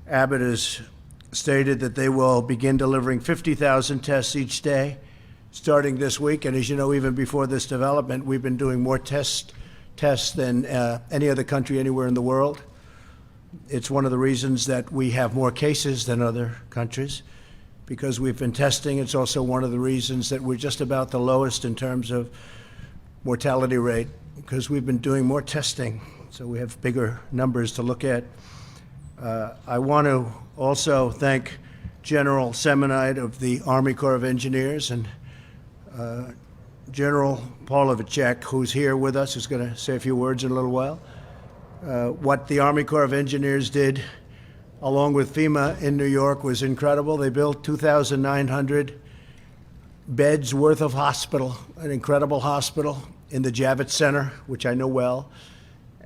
Abbott has stated that they will begin delivering 50,000 tests each day starting this week. And as you know, even before this development, we've been doing more tests than any other country anywhere in the world. It's one of the reasons that we have more cases than other countries, because we've been testing. It's also one of the reasons that we're just about the lowest in terms of mortality rate, because we've been doing more testing, so we have bigger numbers to look at. I want to also thank General Semonite of the Army Corps of Engineers and General Pavlovicek, who's here with us, who's going to say a few words in a little while. What the Army Corps of Engineers did, along with FEMA in New York, was incredible. They built 2,900 beds worth of hospital, an incredible hospital in the Javits Center, which I know well.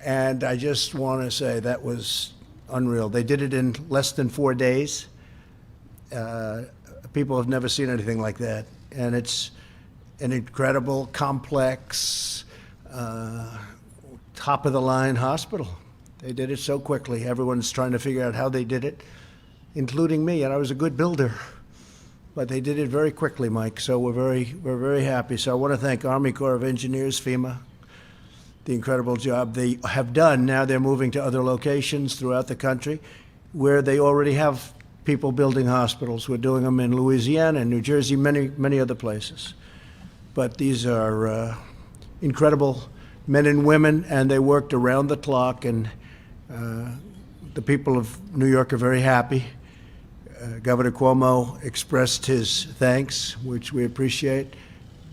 And I just want to say that was unreal. They did it in less than 4 days. People have never seen anything like that. And it's an incredible, complex, top-of-the-line hospital. They did it so quickly. Everyone's trying to figure out how they did it, including me, and I was a good builder. But they did it very quickly, Mike, so we're very happy. So I want to thank Army Corps of Engineers, FEMA, the incredible job they have done. Now they're moving to other locations throughout the country where they already have people building hospitals. We're doing them in Louisiana and New Jersey, many other places. But these are incredible men and women, and they worked around the clock, and the people of New York are very happy. Governor Cuomo expressed his thanks, which we appreciate.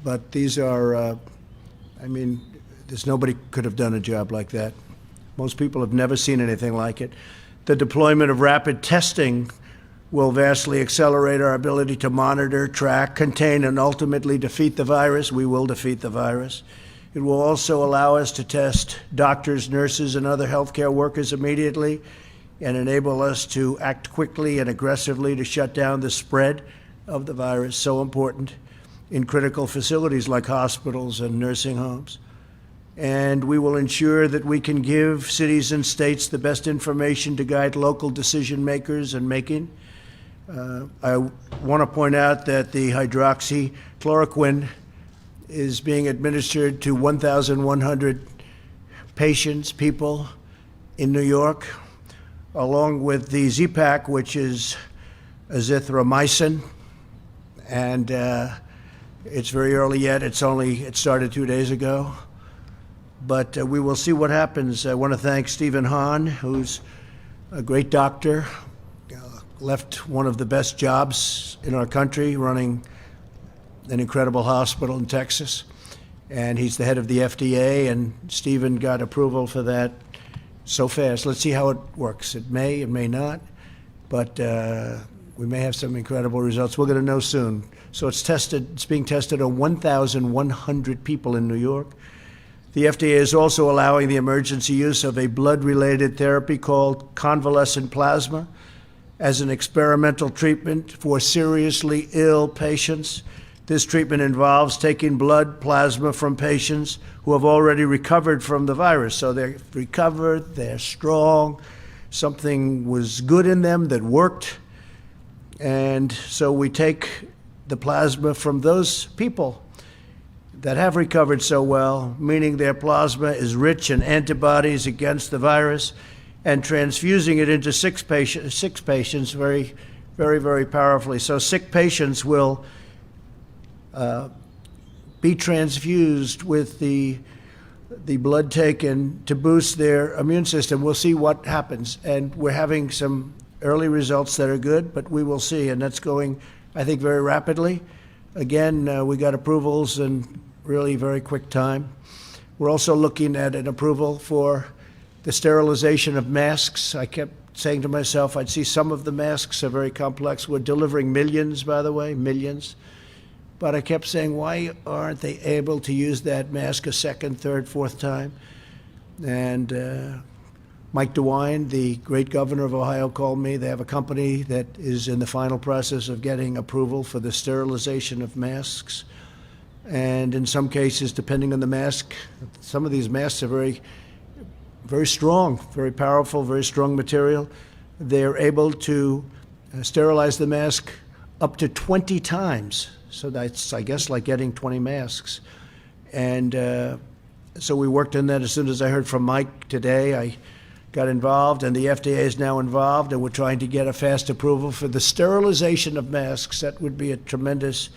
But these are, there's nobody could have done a job like that. Most people have never seen anything like it. The deployment of rapid testing will vastly accelerate our ability to monitor, track, contain, and ultimately defeat the virus. We will defeat the virus. It will also allow us to test doctors, nurses, and other healthcare workers immediately and enable us to act quickly and aggressively to shut down the spread of the virus, so important in critical facilities like hospitals and nursing homes. And we will ensure that we can give cities and states the best information to guide local decision makers in making. I want to point out that the hydroxychloroquine is being administered to 1,100 patients, people in New York, along with the Z-Pak, which is azithromycin. And it's very early yet. It started 2 days ago. But we will see what happens. I want to thank Stephen Hahn, who's a great doctor, left one of the best jobs in our country running an incredible hospital in Texas. And he's the head of the FDA, and Stephen got approval for that so fast. Let's see how it works. It may not, but we may have some incredible results. We're going to know soon. So it's being tested on 1,100 people in New York. The FDA is also allowing the emergency use of a blood-related therapy called convalescent plasma as an experimental treatment for seriously ill patients. This treatment involves taking blood plasma from patients who have already recovered from the virus. So they're recovered, they're strong, something was good in them that worked. And so we take the plasma from those people that have recovered so well, meaning their plasma is rich in antibodies against the virus, and transfusing it into sick patients very, very, very powerfully. So sick patients will be transfused with the blood taken to boost their immune system. We'll see what happens. And we're having some early results that are good, but we will see. And that's going, I think, very rapidly. Again, we got approvals in really very quick time. We're also looking at an approval for the sterilization of masks. I kept saying to myself, I'd see some of the masks are very complex. We're delivering millions, by the way, millions. But I kept saying, why aren't they able to use that mask a second, third, fourth time? And Mike DeWine, the great governor of Ohio, called me. They have a company that is in the final process of getting approval for the sterilization of masks. And in some cases, depending on the mask, some of these masks are very, very strong, very powerful, very strong material. they're able to sterilize the mask up to 20 times. So that's, I guess, like getting 20 masks. And so we worked on that. As soon as I heard from Mike today, I got involved, and the FDA is now involved, and we're trying to get a fast approval for the sterilization of masks. That would be a tremendous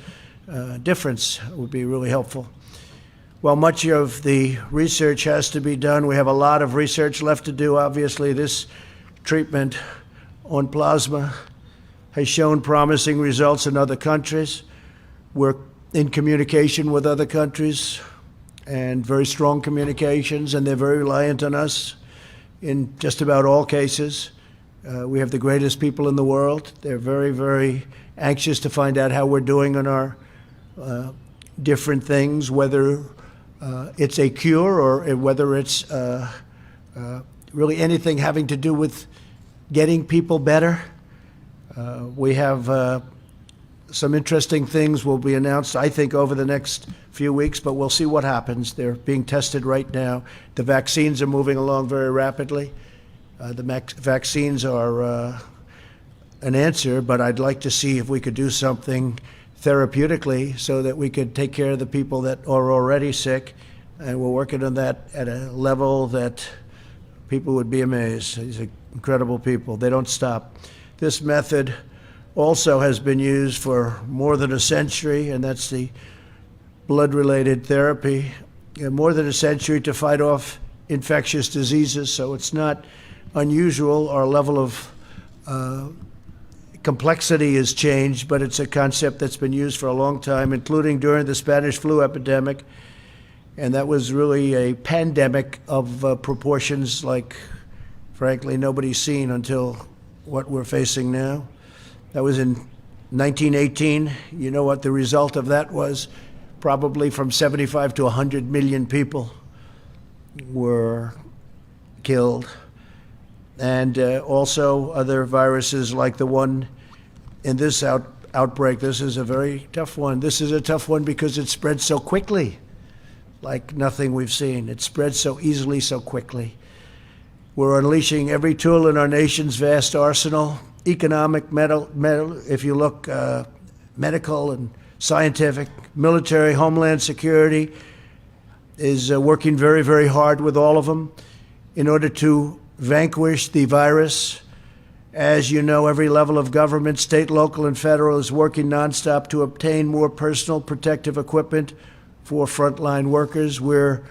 difference. It would be really helpful. While much of the research has to be done, we have a lot of research left to do. Obviously, this treatment on plasma has shown promising results in other countries. We're in communication with other countries, and very strong communications, and they're very reliant on us in just about all cases. We have the greatest people in the world. They're very, very anxious to find out how we're doing on our different things, whether it's a cure or whether it's really anything having to do with getting people better. We have some interesting things will be announced, I think, over the next few weeks, but we'll see what happens. They're being tested right now. The vaccines are moving along very rapidly. The vaccines are an answer, but I'd like to see if we could do something therapeutically so that we could take care of the people that are already sick. And we're working on that at a level that people would be amazed. These are incredible people. They don't stop. This method also has been used for more than a century, and that's the blood-related therapy, more than a century to fight off infectious diseases. So it's not unusual. Our level of complexity has changed, but it's a concept that's been used for a long time, including during the Spanish flu epidemic. And that was really a pandemic of proportions like, frankly, nobody's seen until what we're facing now. That was in 1918. You know what the result of that was? Probably from 75 to 100 million people were killed. And also other viruses like the one in this outbreak. This is a very tough one. This is a tough one because it spread so quickly, like nothing we've seen. It spreads so easily, so quickly. We're unleashing every tool in our nation's vast arsenal, economic, if you look, medical and scientific, military, homeland security is working very, very hard with all of them in order to vanquish the virus. As you know, every level of government, state, local, and federal, is working nonstop to obtain more personal protective equipment for frontline workers. We're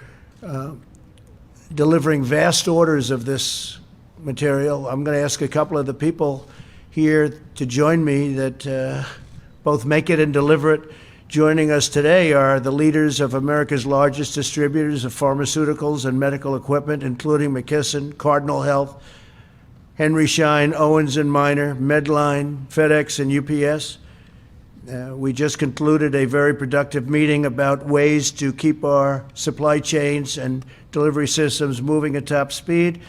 delivering vast orders of this material. I'm going to ask a couple of the people here to join me that both make it and deliver it. Joining us today are the leaders of America's largest distributors of pharmaceuticals and medical equipment, including McKesson, Cardinal Health, Henry Schein, Owens & Minor, Medline, FedEx, and UPS. We just concluded a very productive meeting about ways to keep our supply chains and delivery systems moving at top speed.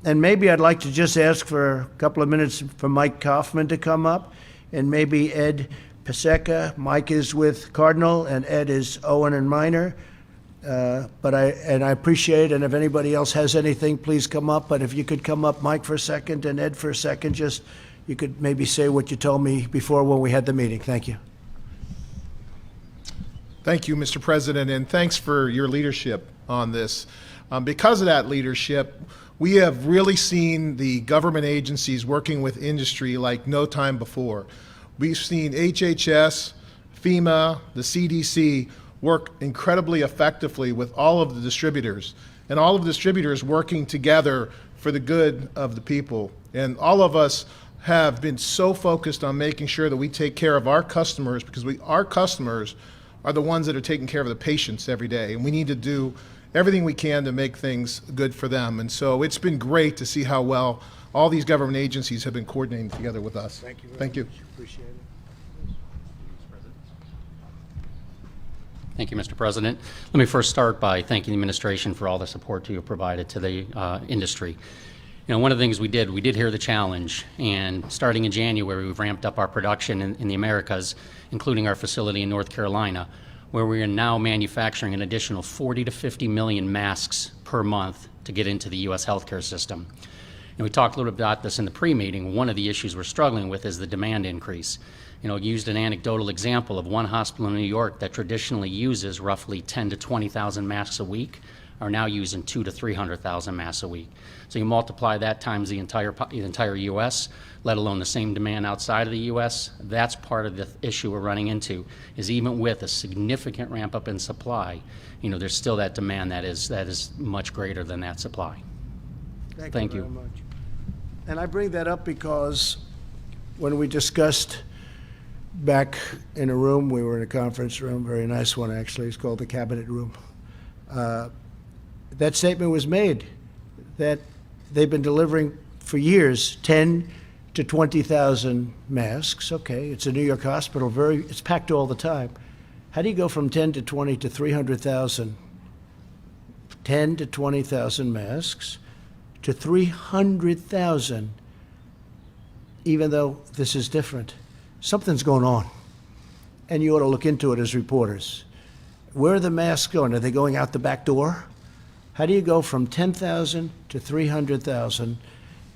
And maybe I'd like to just ask for a couple of minutes for Mike Kaufman to come up, and maybe Ed Pesecca. Mike is with Cardinal, and Ed is Owen & Minor. But I appreciate, and if anybody else has anything, please come up. But if you could come up, Mike, for a second, and Ed for a second, just you could maybe say what you told me before when we had the meeting. Thank you. Thank you, Mr. President, and thanks for your leadership on this. Because of that leadership, we have really seen the government agencies working with industry like no time before. We've seen HHS, FEMA, the CDC work incredibly effectively with all of the distributors, and all of the distributors working together for the good of the people. And all of us have been so focused on making sure that we take care of our customers, because our customers are the ones that are taking care of the patients every day, and we need to do everything we can to make things good for them. And so it's been great to see how well all these government agencies have been coordinating together with us. Thank you. Thank you. Appreciate it. Thank you, Mr. President. Let me first start by thanking the administration for all the support you have provided to the industry. You know, one of the things we did hear the challenge, and starting in January, we've ramped up our production in the Americas, including our facility in North Carolina, where we are now manufacturing an additional 40 to 50 million masks per month to get into the U.S. healthcare system. And we talked a little bit about this in the pre-meeting. One of the issues we're struggling with is the demand increase. I used an anecdotal example of one hospital in New York that traditionally uses roughly 10 to 20,000 masks a week, are now using 200,000 to 300,000 masks a week. So you multiply that times the entire U.S., let alone the same demand outside of the U.S. That's part of the issue we're running into, is even with a significant ramp up in supply, there's still that demand that is much greater than that supply. Thank you very much. And I bring that up because when we discussed back in a room, we were in a conference room, very nice one actually, it's called the Cabinet Room. That statement was made that they've been delivering for years 10 to 20,000 masks. Okay, it's a New York hospital, it's packed all the time. How do you go from 10 to 20 to 300,000? 10 to 20,000 masks to 300,000, even though this is different. Something's going on, and you ought to look into it as reporters. Where are the masks going? Are they going out the back door? How do you go from 10,000 to 300,000?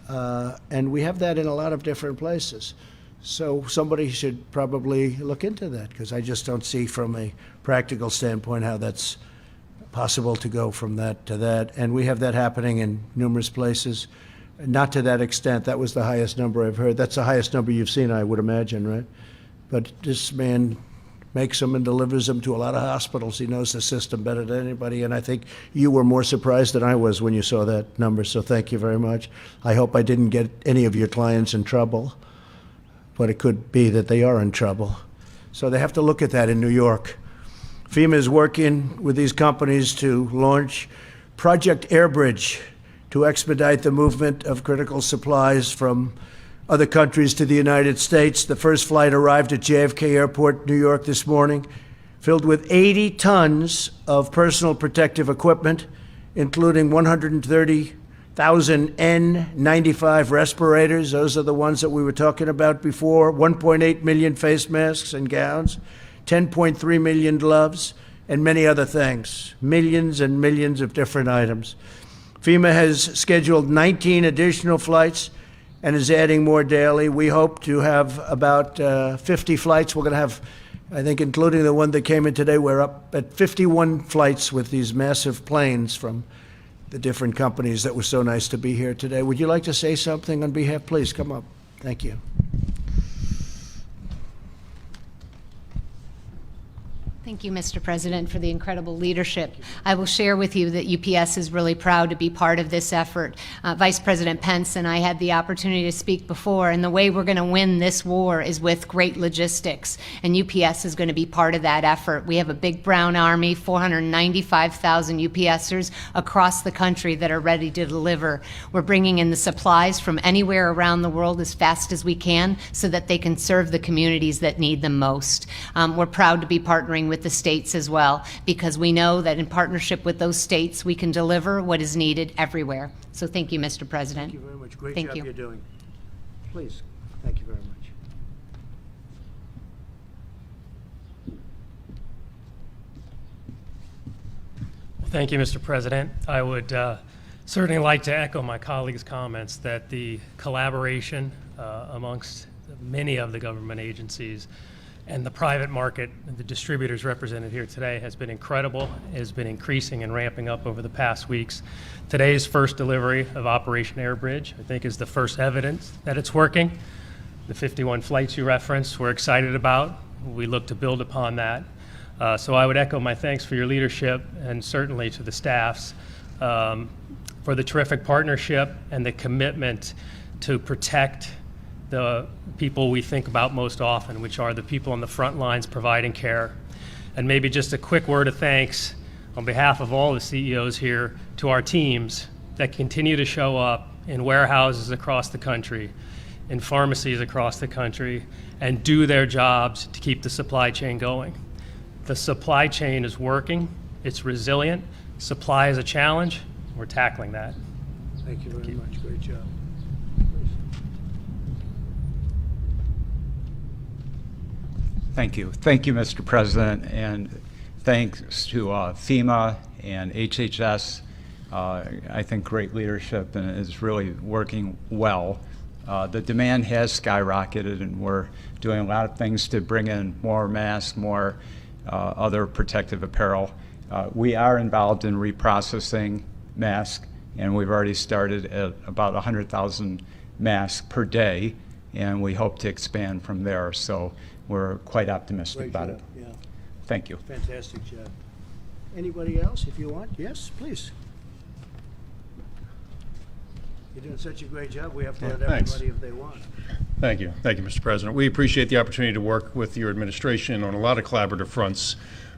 And we have that in a lot of different places. So somebody should probably look into that, because I just don't see from a practical standpoint how that's possible to go from that to that. And we have that happening in numerous places. Not to that extent. That was the highest number I've heard. That's the highest number you've seen, I would imagine, right? But this man makes them and delivers them to a lot of hospitals. He knows the system better than anybody, and I think you were more surprised than I was when you saw that number, so thank you very much. I hope I didn't get any of your clients in trouble, but it could be that they are in trouble. So they have to look at that in New York. FEMA is working with these companies to launch Project Airbridge to expedite the movement of critical supplies from other countries to the United States. The first flight arrived at JFK Airport, New York this morning, filled with 80 tons of personal protective equipment, including 130,000 N95 respirators. Those are the ones that we were talking about before. 1.8 million face masks and gowns, 10.3 million gloves, and many other things. Millions and millions of different items. FEMA has scheduled 19 additional flights and is adding more daily. We hope to have about 50 flights. We're going to have, I think, including the one that came in today, we're up at 51 flights with these massive planes from the different companies that were so nice to be here today. Would you like to say something on behalf? Please come up. Thank you. Thank you, Mr. President, for the incredible leadership. I will share with you that UPS is really proud to be part of this effort. Vice President Pence and I had the opportunity to speak before, and the way we're going to win this war is with great logistics, and UPS is going to be part of that effort. We have a big brown army, 495,000 UPSers across the country that are ready to deliver. We're bringing in the supplies from anywhere around the world as fast as we can so that they can serve the communities that need them most. We're proud to be partnering with the states as well, because we know that in partnership with those states, we can deliver what is needed everywhere. So thank you, Mr. President. Thank you very much. Great Thank job you. you're doing. Please. Thank you very much. Thank you, Mr. President. I would certainly like to echo my colleagues' comments that the collaboration amongst many of the government agencies and the private market, the distributors represented here today, has been incredible, has been increasing and ramping up over the past weeks. Today's first delivery of Operation Airbridge, I think, is the first evidence that it's working. The 51 flights you referenced, we're excited about. We look to build upon that. So I would echo my thanks for your leadership, and certainly to the staffs for the terrific partnership and the commitment to protect the people we think about most often, which are the people on the front lines providing care. And maybe just a quick word of thanks on behalf of all the CEOs here to our teams that continue to show up in warehouses across the country, in pharmacies across the country, and do their jobs to keep the supply chain going. The supply chain is working, it's resilient. Supply is a challenge, we're tackling that. Thank you very much. Great job. Thank you. Thank you, Mr. President, and thanks to FEMA and HHS I think great leadership and is really working well. The demand has skyrocketed, and we're doing a lot of things to bring in more masks, more other protective apparel. We are involved in reprocessing masks, and we've already started at about 100,000 masks per day, and we hope to expand from there. So we're quite optimistic about it. Yeah, Thank you. fantastic job. Anybody else, if you want? Yes, please. You're doing such a great job, we have to let thanks. everybody if they want. Thank you. Thank you, Mr. President. We appreciate the opportunity to work with your administration on a lot of collaborative fronts.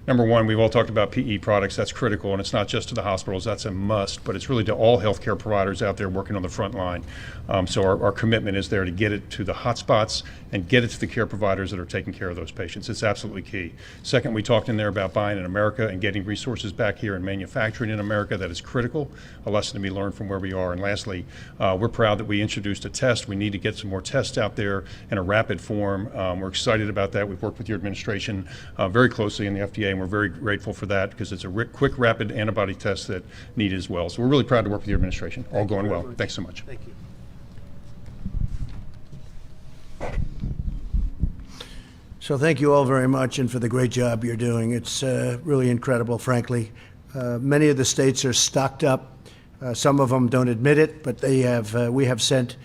Number one, we've all talked about PE products. That's critical, and it's not just to the hospitals. That's a must, but it's really to all healthcare providers out there working on the front line. So our commitment is there to get it to the hotspots and get it to the care providers that are taking care of those patients. It's absolutely key. Second, we talked in there about buying in America and getting resources back here and manufacturing in America. That is critical, a lesson to be learned from where we are. And lastly, we're proud that we introduced a test. We need to get some more tests out there in a rapid form. We're excited about that. We've worked with your administration very closely in the FDA, and we're very grateful for that because it's a quick, rapid antibody test that needed as well. So we're really proud to work with your administration. All going well. Thanks so much. Thank you. So thank you all very much and for the great job you're doing. It's really incredible, frankly. Many of the states are stocked up. Some of them don't admit it, but they have. We have sent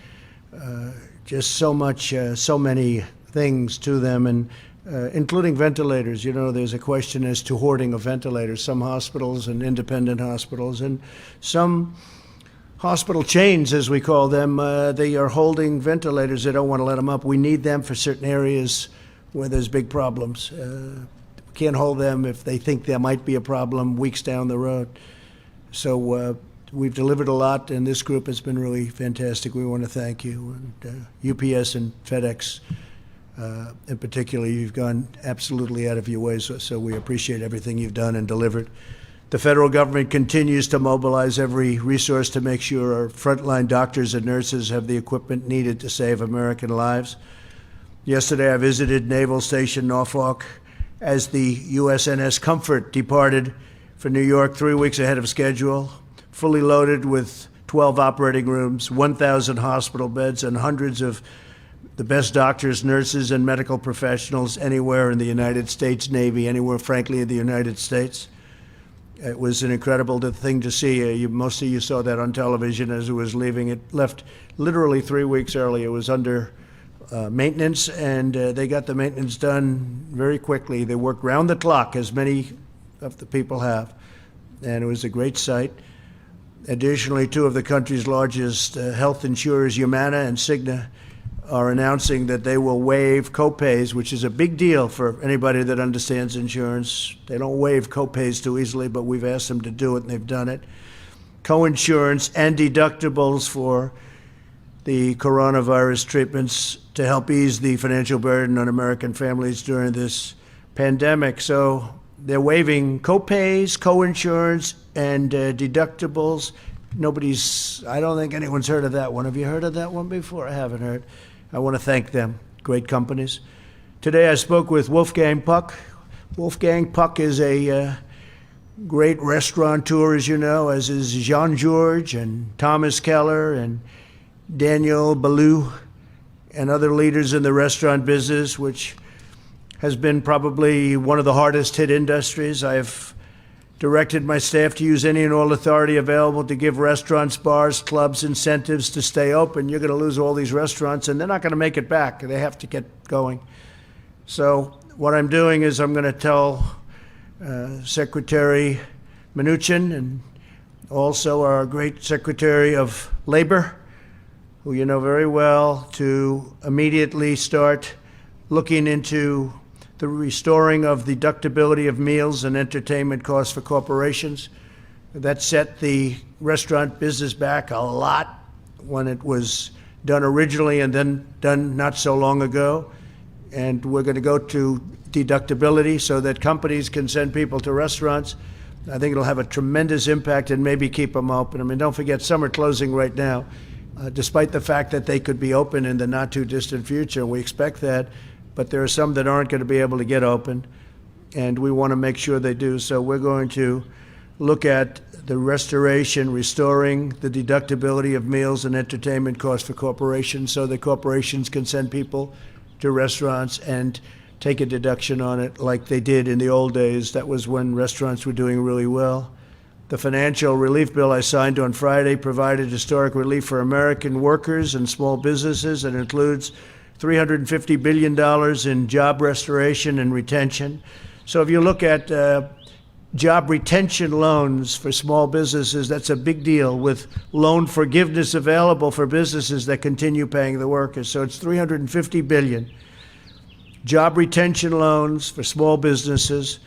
just so much, so many things to them, and including ventilators. You know, there's a question as to hoarding of ventilators. Some hospitals and independent hospitals and some hospital chains, as we call them, they are holding ventilators. They don't want to let them up. We need them for certain areas where there's big problems. Can't hold them if they think there might be a problem weeks down the road. So we've delivered a lot, and this group has been really fantastic. We want to thank you. And UPS and FedEx, in particular, you've gone absolutely out of your way, so we appreciate everything you've done and delivered. The federal government continues to mobilize every resource to make sure our frontline doctors and nurses have the equipment needed to save American lives. Yesterday, I visited Naval Station Norfolk as the USNS Comfort departed for New York 3 weeks ahead of schedule, fully loaded with 12 operating rooms, 1,000 hospital beds, and hundreds of the best doctors, nurses, and medical professionals anywhere in the United States Navy, anywhere, frankly, in the United States. It was an incredible thing to see. Most of you saw that on television as it was leaving. It left literally 3 weeks early. It was under maintenance, and they got the maintenance done very quickly. They worked round the clock, as many of the people have, and it was a great sight. Additionally, two of the country's largest health insurers, Humana and Cigna, are announcing that they will waive copays, which is a big deal for anybody that understands insurance. They don't waive copays too easily, but we've asked them to do it, and they've done it. Coinsurance and deductibles for the coronavirus treatments to help ease the financial burden on American families during this pandemic. So they're waiving copays, coinsurance, and deductibles. I don't think anyone's heard of that one. Have you heard of that one before? I haven't heard. I want to thank them. Great companies. Today I spoke with Wolfgang Puck. Wolfgang Puck is a great restaurateur, as you know, as is Jean-Georges and Thomas Keller and Daniel Boulud and other leaders in the restaurant business, which has been probably one of the hardest hit industries. I've directed my staff to use any and all authority available to give restaurants, bars, clubs incentives to stay open. You're going to lose all these restaurants, and they're not going to make it back. They have to get going. So what I'm doing is I'm going to tell Secretary Mnuchin and also our great Secretary of Labor, who you know very well, to immediately start looking into the restoring of the deductibility of meals and entertainment costs for corporations. That set the restaurant business back a lot when it was done originally and then done not so long ago. And we're going to go to deductibility so that companies can send people to restaurants. I think it'll have a tremendous impact and maybe keep them open. I mean, don't forget, some are closing right now, despite the fact that they could be open in the not too distant future. We expect that. But there are some that aren't going to be able to get open, and we want to make sure they do. So we're going to look at the restoration, restoring the deductibility of meals and entertainment costs for corporations so that corporations can send people to restaurants and take a deduction on it like they did in the old days. That was when restaurants were doing really well. The financial relief bill I signed on Friday provided historic relief for American workers and small businesses. It includes $350 billion in job restoration and retention. So if you look at job retention loans for small businesses, that's a big deal, with loan forgiveness available for businesses that continue paying the workers. So it's $350 billion. Job retention loans for small businesses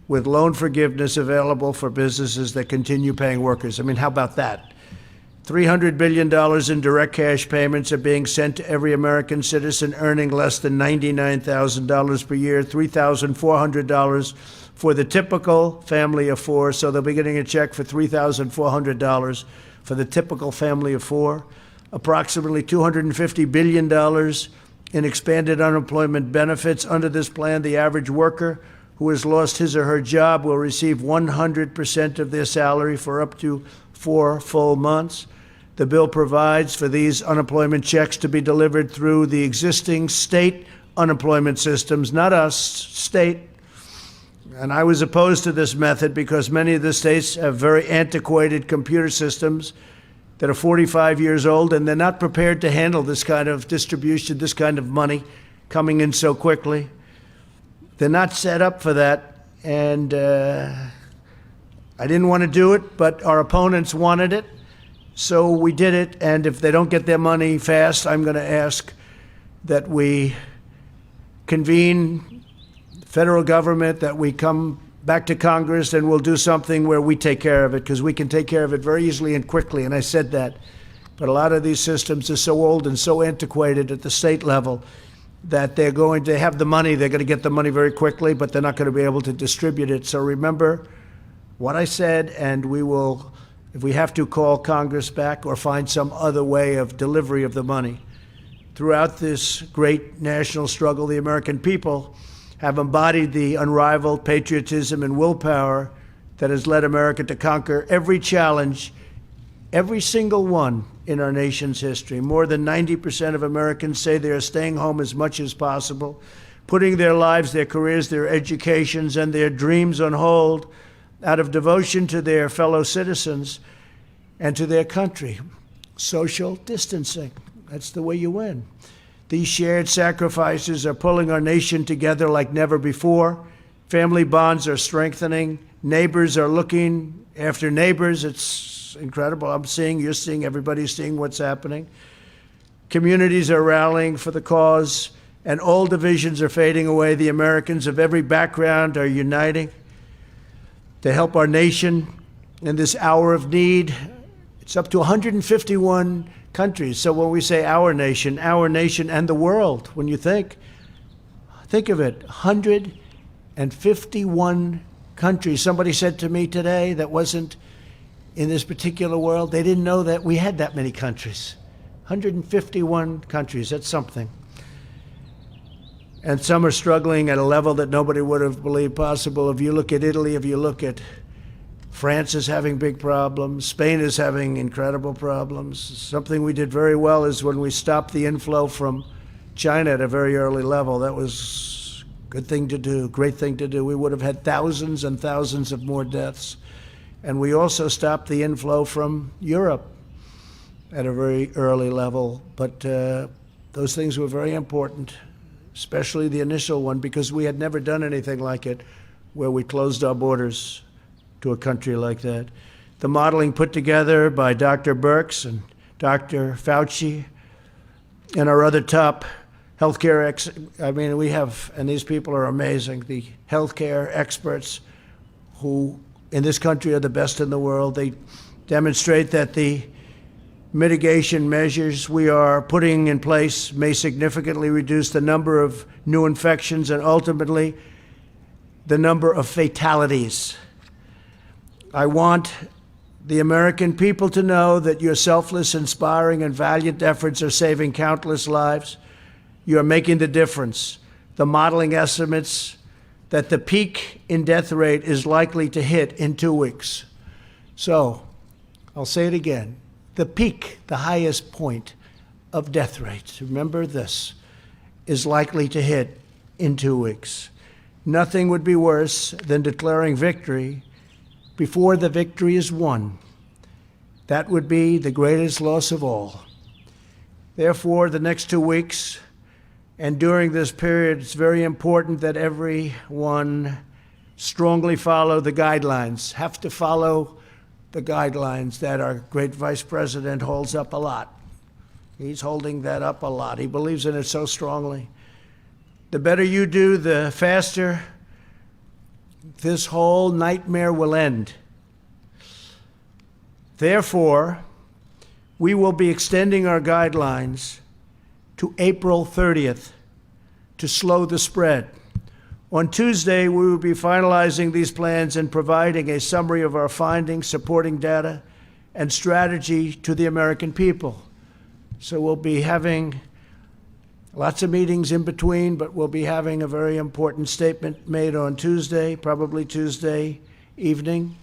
with loan forgiveness available for businesses that continue paying workers. I mean, how about that? $300 billion in direct cash payments are being sent to every American citizen earning less than $99,000 per year, $3,400 for the typical family of four. So they'll be getting a check for $3,400 for the typical family of four. Approximately $250 billion in expanded unemployment benefits. Under this plan, the average worker who has lost his or her job will receive 100% of their salary for up to 4 full months. The bill provides for these unemployment checks to be delivered through the existing state unemployment systems, not us, state. And I was opposed to this method because many of the states have very antiquated computer systems that are 45 years old, and they're not prepared to handle this kind of distribution, this kind of money coming in so quickly. They're not set up for that, and I didn't want to do it, but our opponents wanted it, so we did it. And if they don't get their money fast, I'm going to ask that we convene the federal government, that we come back to Congress, and we'll do something where we take care of it, because we can take care of it very easily and quickly, and I said that. But a lot of these systems are so old and so antiquated at the state level that they're going to have the money, they're going to get the money very quickly, but they're not going to be able to distribute it. So remember what I said, and we will, if we have to, call Congress back or find some other way of delivery of the money. Throughout this great national struggle, the American people have embodied the unrivaled patriotism and willpower that has led America to conquer every challenge, every single one in our nation's history. More than 90% of Americans say they are staying home as much as possible, putting their lives, their careers, their educations, and their dreams on hold out of devotion to their fellow citizens and to their country. Social distancing, that's the way you win. These shared sacrifices are pulling our nation together like never before. Family bonds are strengthening. Neighbors are looking after neighbors. It's incredible. I'm seeing, you're seeing, everybody's seeing what's happening. Communities are rallying for the cause, and all divisions are fading away. The Americans of every background are uniting to help our nation in this hour of need. It's up to 151 countries. So when we say our nation and the world, when you think of it, 151 countries. Somebody said to me today that wasn't in this particular world, they didn't know that we had that many countries. 151 countries, that's something. And some are struggling at a level that nobody would have believed possible. If you look at Italy, if you look at France is having big problems. Spain is having incredible problems. Something we did very well is when we stopped the inflow from China at a very early level. That was a good thing to do, great thing to do. We would have had thousands and thousands of more deaths. And we also stopped the inflow from Europe at a very early level. But those things were very important, especially the initial one, because we had never done anything like it, where we closed our borders to a country like that. The modeling put together by Dr. Birx and Dr. Fauci and our other top healthcare we have, and these people are amazing, the healthcare experts who in this country are the best in the world. They demonstrate that the mitigation measures we are putting in place may significantly reduce the number of new infections and ultimately the number of fatalities. I want the American people to know that your selfless, inspiring, and valiant efforts are saving countless lives. You are making the difference. The modeling estimates that the peak in death rate is likely to hit in 2 weeks. So, I'll say it again. The peak, the highest point of death rates, remember this, is likely to hit in 2 weeks. Nothing would be worse than declaring victory before the victory is won. That would be the greatest loss of all. Therefore, the next 2 weeks and during this period, it's very important that everyone strongly follow the guidelines, have to follow the guidelines that our great Vice President holds up a lot. He's holding that up a lot. He believes in it so strongly. The better you do, the faster this whole nightmare will end. Therefore, we will be extending our guidelines to April 30th to slow the spread. On Tuesday, we will be finalizing these plans and providing a summary of our findings, supporting data, and strategy to the American people. So we'll be having lots of meetings in between, but we'll be having a very important statement made on Tuesday, probably Tuesday evening,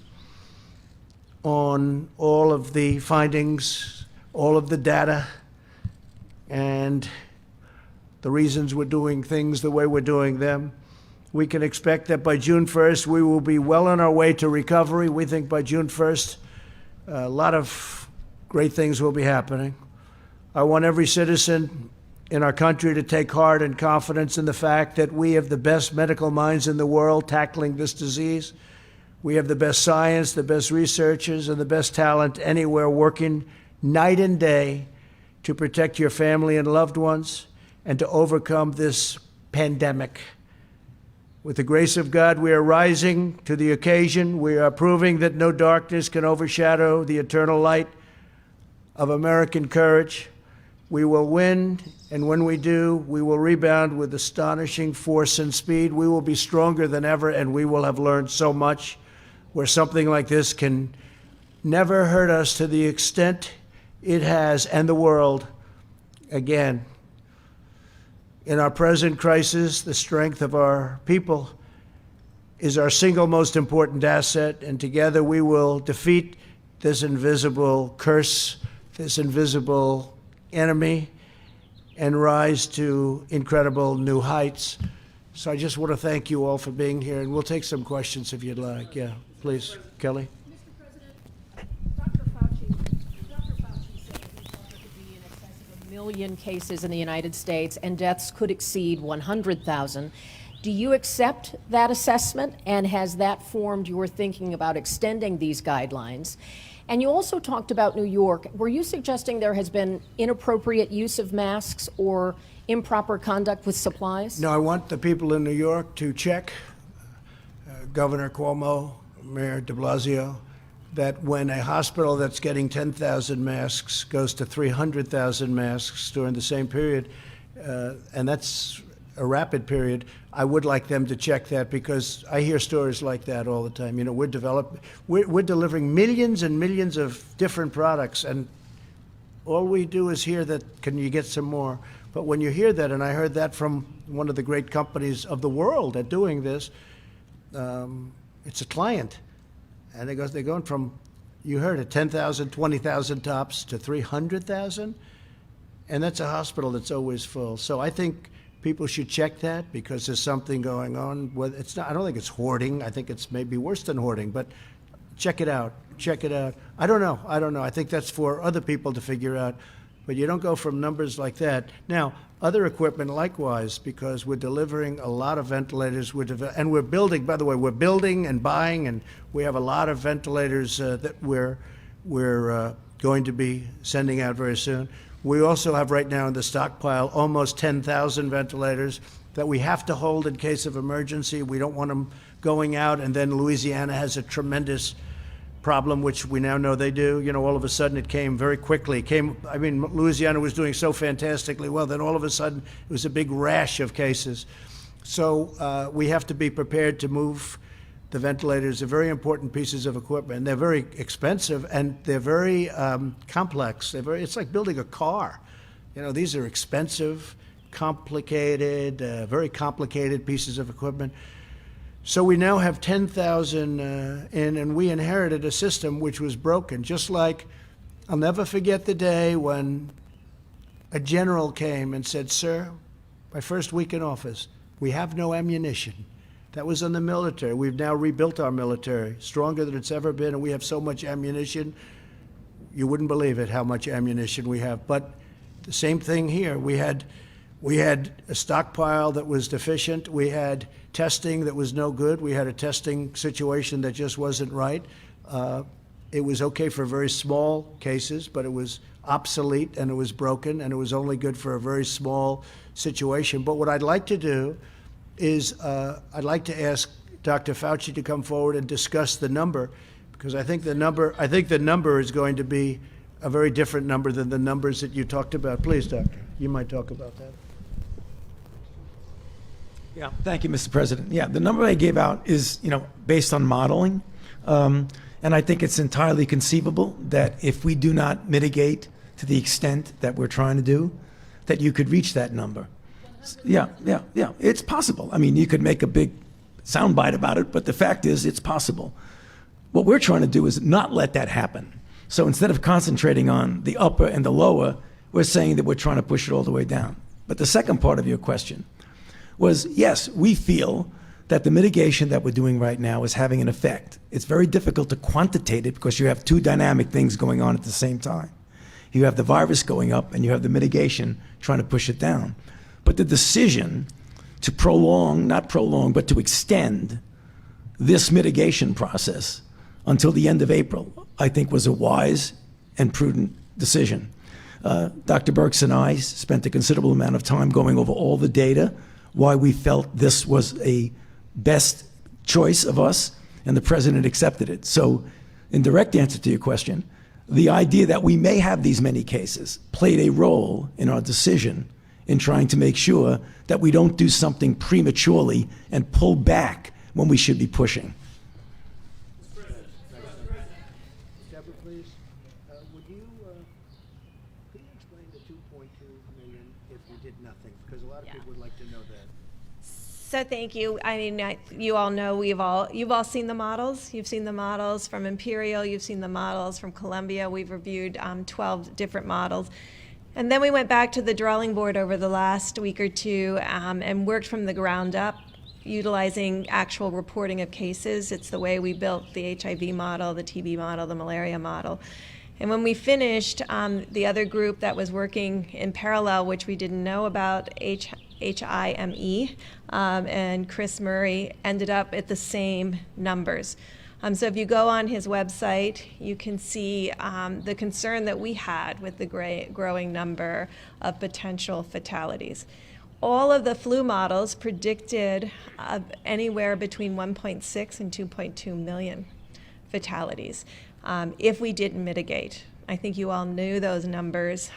on all of the findings, all of the data, and the reasons we're doing things the way we're doing them. We can expect that by June 1st, we will be well on our way to recovery. We think by June 1st, a lot of great things will be happening. I want every citizen in our country to take heart and confidence in the fact that we have the best medical minds in the world tackling this disease. We have the best science, the best researchers, and the best talent anywhere working night and day to protect your family and loved ones and to overcome this pandemic. With the grace of God, we are rising to the occasion. We are proving that no darkness can overshadow the eternal light of American courage. We will win, and when we do, we will rebound with astonishing force and speed. We will be stronger than ever, and we will have learned so much where something like this can never hurt us to the extent it has, and the world. Again, in our present crisis, the strength of our people is our single most important asset, and together we will defeat this invisible curse, this invisible enemy, and rise to incredible new heights. So I just want to thank you all for being here, and we'll take some questions if you'd like. Yeah, please, Kelly. Dr. Fauci said there could be in excess of 1 million cases in the United States and deaths could exceed 100,000. Do you accept that assessment, and has that formed your thinking about extending these guidelines? And you also talked about New York. Were you suggesting there has been inappropriate use of masks or improper conduct with supplies? No, I want the people in New York to check, Governor Cuomo, Mayor de Blasio, that when a hospital that's getting 10,000 masks goes to 300,000 masks during the same period, and that's a rapid period, I would like them to check that, because I hear stories like that all the time. You know, we're delivering millions and millions of different products, and all we do is hear that, can you get some more? But when you hear that, and I heard that from one of the great companies of the world at doing this, it's a client. And they're going from, you heard it, 10,000, 20,000 tops to 300,000. And that's a hospital that's always full. So I think people should check that, because there's something going on. It's not, I don't think it's hoarding. I think it's maybe worse than hoarding, but check it out. Check it out. I don't know. I think that's for other people to figure out. But you don't go from numbers like that. Now, other equipment likewise, because we're delivering a lot of ventilators, and we're building, by the way, we're building and buying, and we have a lot of ventilators that we're going to be sending out very soon. We also have right now in the stockpile almost 10,000 ventilators that we have to hold in case of emergency. We don't want them going out, and then Louisiana has a tremendous problem, which we now know they do. You know, all of a sudden it came very quickly. Louisiana was doing so fantastically well, then all of a sudden it was a big rash of cases. So we have to be prepared to move the ventilators. They're very important pieces of equipment. They're very expensive, and they're very complex. It's like building a car. You know, these are expensive, complicated, very complicated pieces of equipment. So we now have 10,000 in, and we inherited a system which was broken. Just like, I'll never forget the day when a general came and said, "Sir, my first week in office, we have no ammunition." That was in the military. We've now rebuilt our military, stronger than it's ever been, and we have so much ammunition. You wouldn't believe it, how much ammunition we have. But the same thing here. We had a stockpile that was deficient. We had testing that was no good. We had a testing situation that just wasn't right. It was okay for very small cases, but it was obsolete and it was broken, and it was only good for a very small situation. But what I'd like to do is I'd like to ask Dr. Fauci to come forward and discuss the number, because I think the number is going to be a very different number than the numbers that you talked about. Please, Doctor, you might talk about that. Yeah, thank you, Mr. President. Yeah, the number I gave out is, based on modeling. And I think it's entirely conceivable that if we do not mitigate to the extent that we're trying to do, that you could reach that number. Yeah. It's possible. I mean, you could make a big soundbite about it, but the fact is it's possible. What we're trying to do is not let that happen. So instead of concentrating on the upper and the lower, we're saying that we're trying to push it all the way down. But the second part of your question was, yes, we feel that the mitigation that we're doing right now is having an effect. It's very difficult to quantitate it because you have two dynamic things going on at the same time. You have the virus going up and you have the mitigation trying to push it down. But the decision to but to extend this mitigation process until the end of April, I think was a wise and prudent decision. Dr. Birx and I spent a considerable amount of time going over all the data, why we felt this was a best choice of us, and the president accepted it. So in direct answer to your question, the idea that we may have these many cases played a role in our decision in trying to make sure that we don't do something prematurely and pull back when we should be pushing. Deborah, please, could you explain the 2.2 million if we did nothing? Because a lot of people would like to know that. So thank you. I mean, you all know you've all seen the models. You've seen the models from Imperial. You've seen the models from Columbia. We've reviewed 12 different models. And then we went back to the drawing board over the last week or two and worked from the ground up, utilizing actual reporting of cases. It's the way we built the HIV model, the TB model, the malaria model. And when we finished, the other group that was working in parallel, which we didn't know about, HIME, and Chris Murray, ended up at the same numbers. So if you go on his website, you can see the concern that we had with the growing number of potential fatalities. All of the flu models predicted anywhere between 1.6 and 2.2 million fatalities if we didn't mitigate. I think you all knew those numbers.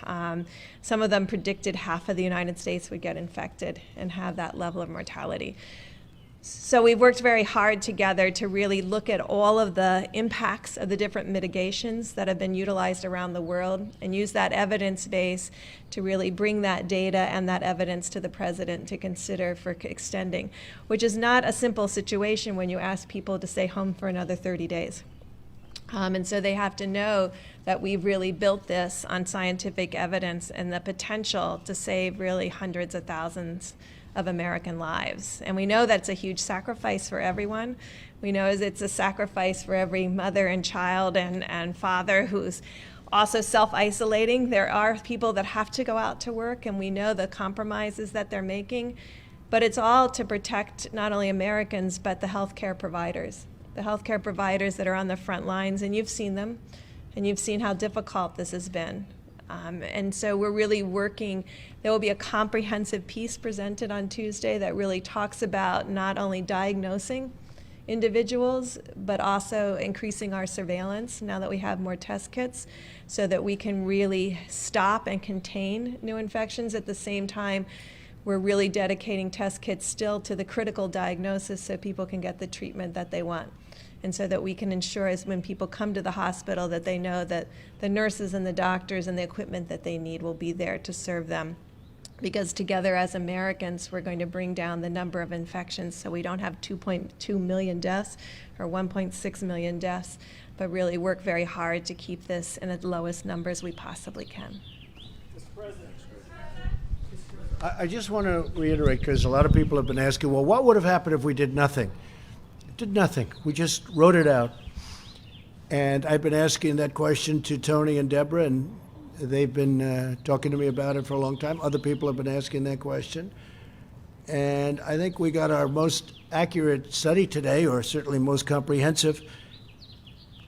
Some of them predicted half of the United States would get infected and have that level of mortality. So we've worked very hard together to really look at all of the impacts of the different mitigations that have been utilized around the world and use that evidence base to really bring that data and that evidence to the president to consider for extending, which is not a simple situation when you ask people to stay home for another 30 days. And so they have to know that we've really built this on scientific evidence and the potential to save really hundreds of thousands of American lives. And we know that's a huge sacrifice for everyone. We know it's a sacrifice for every mother and child and father who's also self-isolating. There are people that have to go out to work, and we know the compromises that they're making. But it's all to protect not only Americans, but the healthcare providers. The healthcare providers that are on the front lines, and you've seen them, and you've seen how difficult this has been. And so we're really working. There will be a comprehensive piece presented on Tuesday that really talks about not only diagnosing individuals, but also increasing our surveillance now that we have more test kits so that we can really stop and contain new infections. At the same time, we're really dedicating test kits still to the critical diagnosis so people can get the treatment that they want. And so that we can ensure as when people come to the hospital that they know that the nurses and the doctors and the equipment that they need will be there to serve them because together as Americans, we're going to bring down the number of infections so we don't have 2.2 million deaths or 1.6 million deaths, but really work very hard to keep this in the lowest numbers we possibly can. I just want to reiterate, because a lot of people have been asking, well, what would have happened if we did nothing? Did nothing. We just wrote it out. And I've been asking that question to Tony and Deborah, and they've been talking to me about it for a long time. Other people have been asking that question. And I think we got our most accurate study today, or certainly most comprehensive.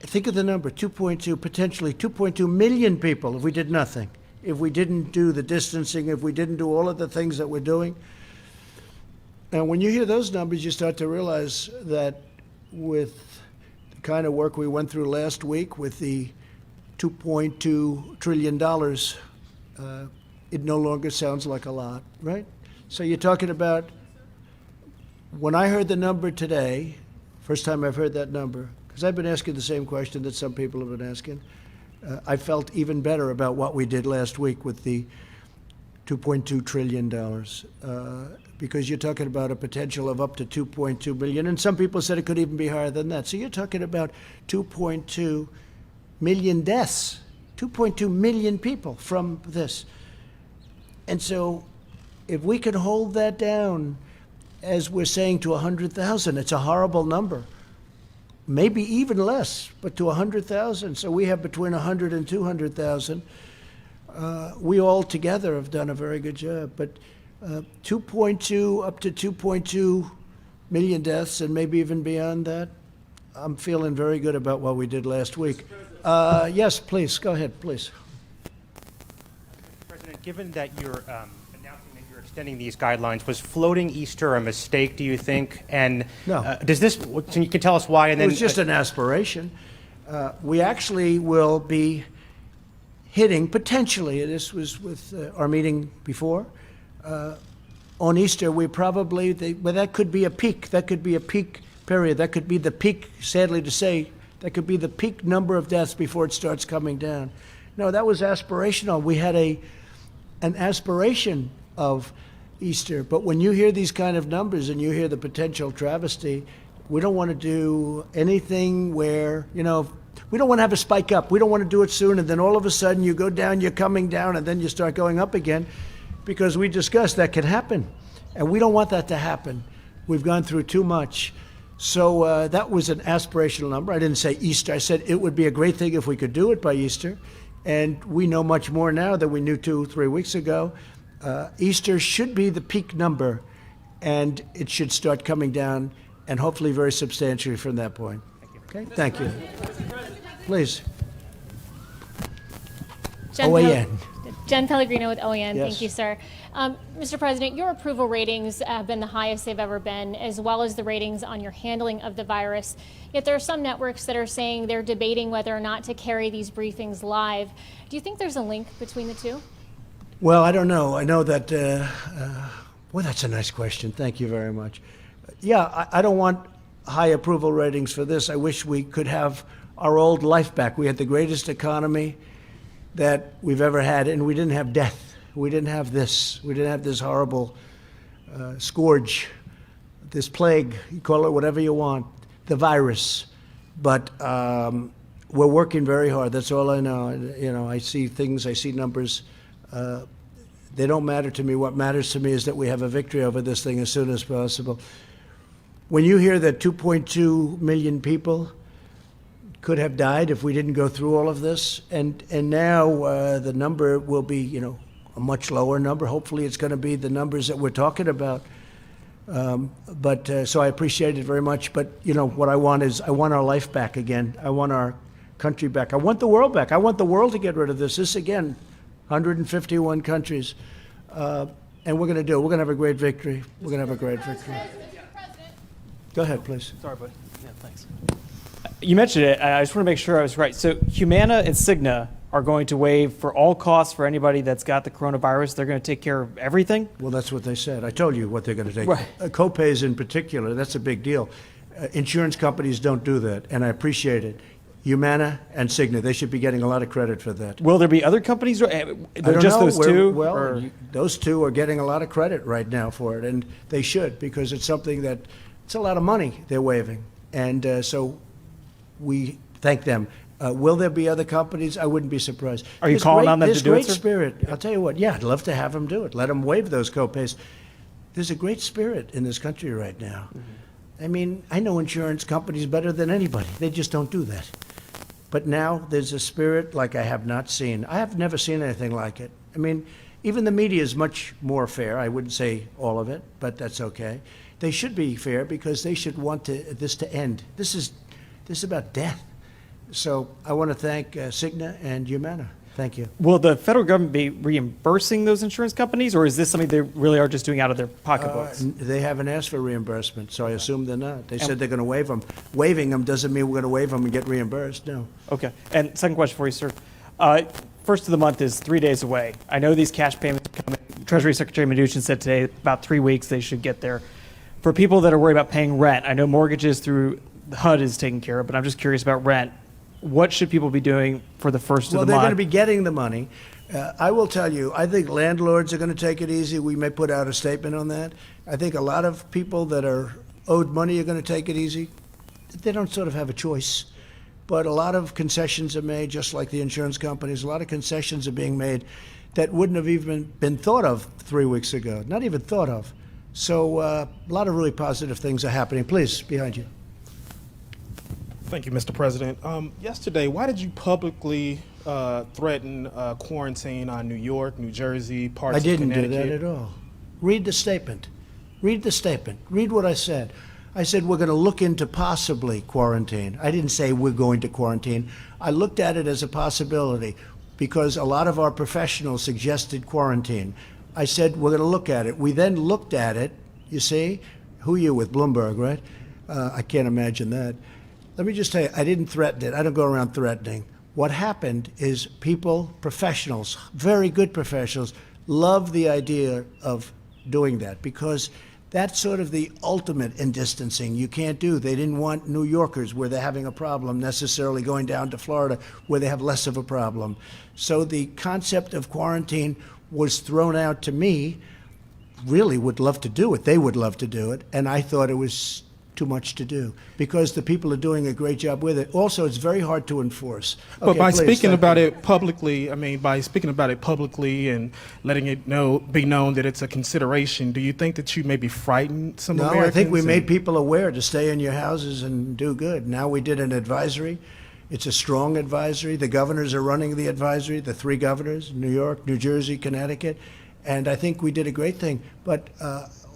Think of the number, 2.2, potentially 2.2 million people if we did nothing. If we didn't do the distancing, if we didn't do all of the things that we're doing. And when you hear those numbers, you start to realize that with the kind of work we went through last week with the $2.2 trillion, it no longer sounds like a lot, right? So you're talking about, when I heard the number today, first time I've heard that number, because I've been asking the same question that some people have been asking, I felt even better about what we did last week with the $2.2 trillion, because you're talking about a potential of up to 2.2 billion, and some people said it could even be higher than that. So you're talking about 2.2 million deaths, 2.2 million people from this. And so if we could hold that down, as we're saying, to 100,000, it's a horrible number. Maybe even less, but to 100,000. So we have between 100 and 200,000. We all together have done a very good job. But 2.2 up to 2.2 million deaths, and maybe even beyond that, I'm feeling very good about what we did last week. Yes, please, go ahead, please. President, given that you're announcing that you're extending these guidelines, was floating Easter a mistake, do you think? And No. Does this, you can tell us why, and It then... was just an aspiration. We actually will be hitting, potentially, this was with our meeting before, on Easter, we probably, well, that could be a peak. That could be a peak period. That could be the peak, sadly to say, that could be the peak number of deaths before it starts coming down. No, that was aspirational. We had an aspiration of Easter. But when you hear these kind of numbers and you hear the potential travesty, we don't want to do anything where, we don't want to have a spike up. We don't want to do it soon, and then all of a sudden you go down, you're coming down, and then you start going up again, because we discussed that can happen. And we don't want that to happen. We've gone through too much. So that was an aspirational number. I didn't say Easter. I said it would be a great thing if we could do it by Easter. And we know much more now than we knew 2-3 weeks ago. Easter should be the peak number, and it should start coming down, and hopefully very substantially from that point. Okay, thank you. Please. OAN. Jen Pellegrino with OAN. Yes. Thank you, sir. Mr. President, your approval ratings have been the highest they've ever been, as well as the ratings on your handling of the virus. Yet there are some networks that are saying they're debating whether or not to carry these briefings live. Do you think there's a link between the two? Well, I don't know. I know that, well, that's a nice question. Thank you very much. Yeah, I don't want high approval ratings for this. I wish we could have our old life back. We had the greatest economy that we've ever had, and we didn't have death. We didn't have this. We didn't have this horrible scourge, this plague, you call it whatever you want, the virus. But we're working very hard. That's all I know. I see things, I see numbers. They don't matter to me. What matters to me is that we have a victory over this thing as soon as possible. When you hear that 2.2 million people could have died if we didn't go through all of this, and now the number will be, a much lower number. Hopefully it's going to be the numbers that we're talking about. So I appreciate it very much. But, what I want is I want our life back again. I want our country back. I want the world back. I want the world to get rid of this. This, again, 151 countries. And we're going to do it. We're going to have a great victory. We're going to have a great victory. Go ahead, please. Sorry, buddy. Yeah, thanks. You mentioned it. I just want to make sure I was right. So Humana and Cigna are going to waive for all costs for anybody that's got the coronavirus. They're going to take care of everything? Well, that's what they said. I told you what they're going to take. Right. Copays in particular, that's a big deal. Insurance companies don't do that, and I appreciate it. Humana and Cigna. They should be getting a lot of credit for that. Will there be other companies? I don't Just know. those two? Well, or- those two are getting a lot of credit right now for it, and they should, because it's something that, it's a lot of money they're waiving. And so we thank them. Will there be other companies? I wouldn't be surprised. Are you There's calling great- on them to there's do it, great sir? spirit. I'll tell you what, yeah, I'd love to have them do it. Let them waive those copays. There's a great spirit in this country right now. I mean, I know insurance companies better than anybody. They just don't do that. But now there's a spirit like I have not seen. I have never seen anything like it. I mean, even the media is much more fair. I wouldn't say all of it, but that's okay. They should be fair because they should want this to end. This is about death. So I want to thank Cigna and Humana. Thank you. Will the federal government be reimbursing those insurance companies, or is this something they really are just doing out of their pocketbooks? They haven't asked for reimbursement, so I assume they're not. They said they're going to waive them. Waiving them doesn't mean we're going to waive them and get reimbursed, no. Okay. And second question for you, sir. First of the month is 3 days away. I know these cash payments are coming. Treasury Secretary Mnuchin said today about 3 weeks they should get there. For people that are worried about paying rent, I know mortgages through HUD is taken care of, but I'm just curious about rent. What should people be doing for the first of the Well, month? they're going to be getting the money. I will tell you, I think landlords are going to take it easy. We may put out a statement on that. I think a lot of people that are owed money are going to take it easy. They don't sort of have a choice. But a lot of concessions are made, just like the insurance companies. A lot of concessions are being made that wouldn't have even been thought of 3 weeks ago, not even thought of. So a lot of really positive things are happening. Please, behind you. Thank you, Mr. President. Yesterday, why did you publicly threaten quarantine on New York, New Jersey, parts I of didn't do Connecticut? that at all. Read the statement. Read the statement. Read what I said. I said we're going to look into possibly quarantine. I didn't say we're going to quarantine. I looked at it as a possibility because a lot of our professionals suggested quarantine. I said we're going to look at it. We then looked at it. You see? Who are you with, Bloomberg, right? I can't imagine that. Let me just tell you, I didn't threaten it. I don't go around threatening. What happened is people, professionals, very good professionals, love the idea of doing that because that's sort of the ultimate in distancing. You can't do. They didn't want New Yorkers where they're having a problem necessarily going down to Florida where they have less of a problem. So the concept of quarantine was thrown out to me. Really would love to do it. They would love to do it. And I thought it was too much to do because the people are doing a great job with it. Also, it's very hard to enforce. But Okay, by please, speaking thank about you. it publicly, by speaking about it publicly and letting it be known that it's a consideration, do you think that you maybe frightened some No, Americans? I think we and- made people aware to stay in your houses and do good. Now we did an advisory. It's a strong advisory. The governors are running the advisory, the 3 governors, New York, New Jersey, Connecticut. And I think we did a great thing. But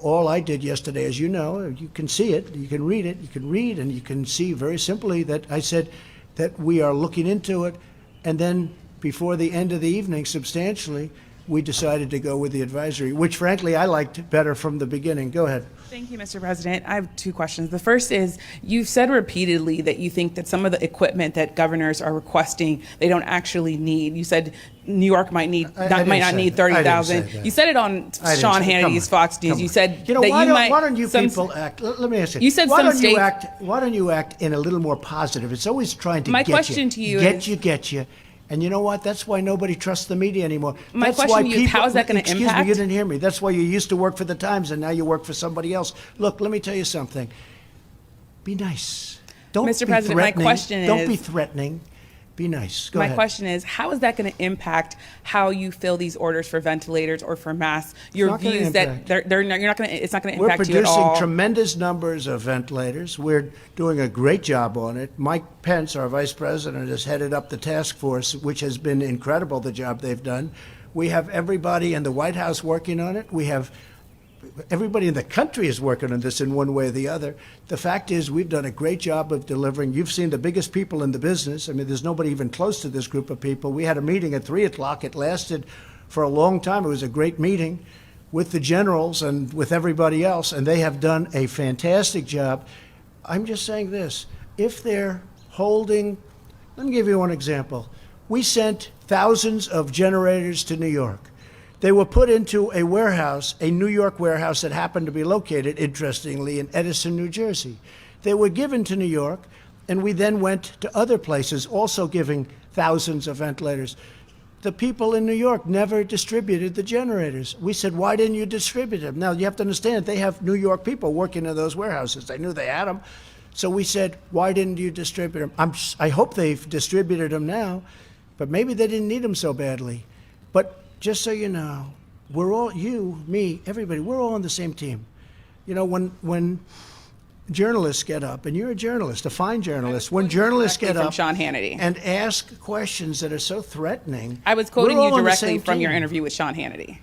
all I did yesterday, as you know, you can see it, you can read it, you can read and you can see very simply that I said that we are looking into it. And then before the end of the evening, substantially, we decided to go with the advisory, which frankly I liked better from the beginning. Go ahead. Thank you, Mr. President. I have 2 questions. The first is, you've said repeatedly that you think that some of the equipment that governors are requesting, they don't actually need. You said New York might need, I might didn't not say need that. I didn't 30,000. say that. You said it on I didn't Sean say- come Hannity's on, Fox News. come You on. said You know, that why you don't, might. why don't you some- people act? Let me ask you. You said why some don't you state- act? Why don't you act in a little more positive? It's always trying to My get question you. to you Get you. And you know what? That's why nobody trusts the media anymore. My That's question why to you is, how is that gonna Excuse impact? me, you didn't hear me. That's why you used to work for the Times and now you work for somebody else. Look, let me tell you something. Be nice. Don't Mr. be President, my threatening. question Don't be is- threatening. Be nice. Go My ahead. question is, how is that going to impact how you fill these orders for ventilators or for masks? Your not gonna views that impact. you're not going to, it's not going to We're impact you at producing all. tremendous numbers of ventilators. We're doing a great job on it. Mike Pence, our vice president, has headed up the task force, which has been incredible, the job they've done. We have everybody in the White House working on it. We have everybody in the country is working on this in one way or the other. The fact is, we've done a great job of delivering. You've seen the biggest people in the business. I mean, there's nobody even close to this group of people. We had a meeting at 3 o'clock. It lasted for a long time. It was a great meeting with the generals and with everybody else, and they have done a fantastic job. I'm just saying this. If they're holding, let me give you one example. We sent thousands of generators to New York. They were put into a warehouse, a New York warehouse that happened to be located, interestingly, in Edison, New Jersey. They were given to New York, And we then went to other places, also giving thousands of ventilators. The people in New York never distributed the generators. We said, why didn't you distribute them? Now, you have to understand, they have New York people working in those warehouses. They knew they had them. So we said, why didn't you distribute them? I hope they've distributed them now, but maybe they didn't need them so badly. But just so you know, we're all, you, me, everybody, we're all on the same team. You know, when journalists get up, and you're a journalist, a fine journalist, when journalists get From up Sean Hannity. and ask questions that are so threatening. I was quoting we're you all on the directly same from your team. interview with Sean Hannity.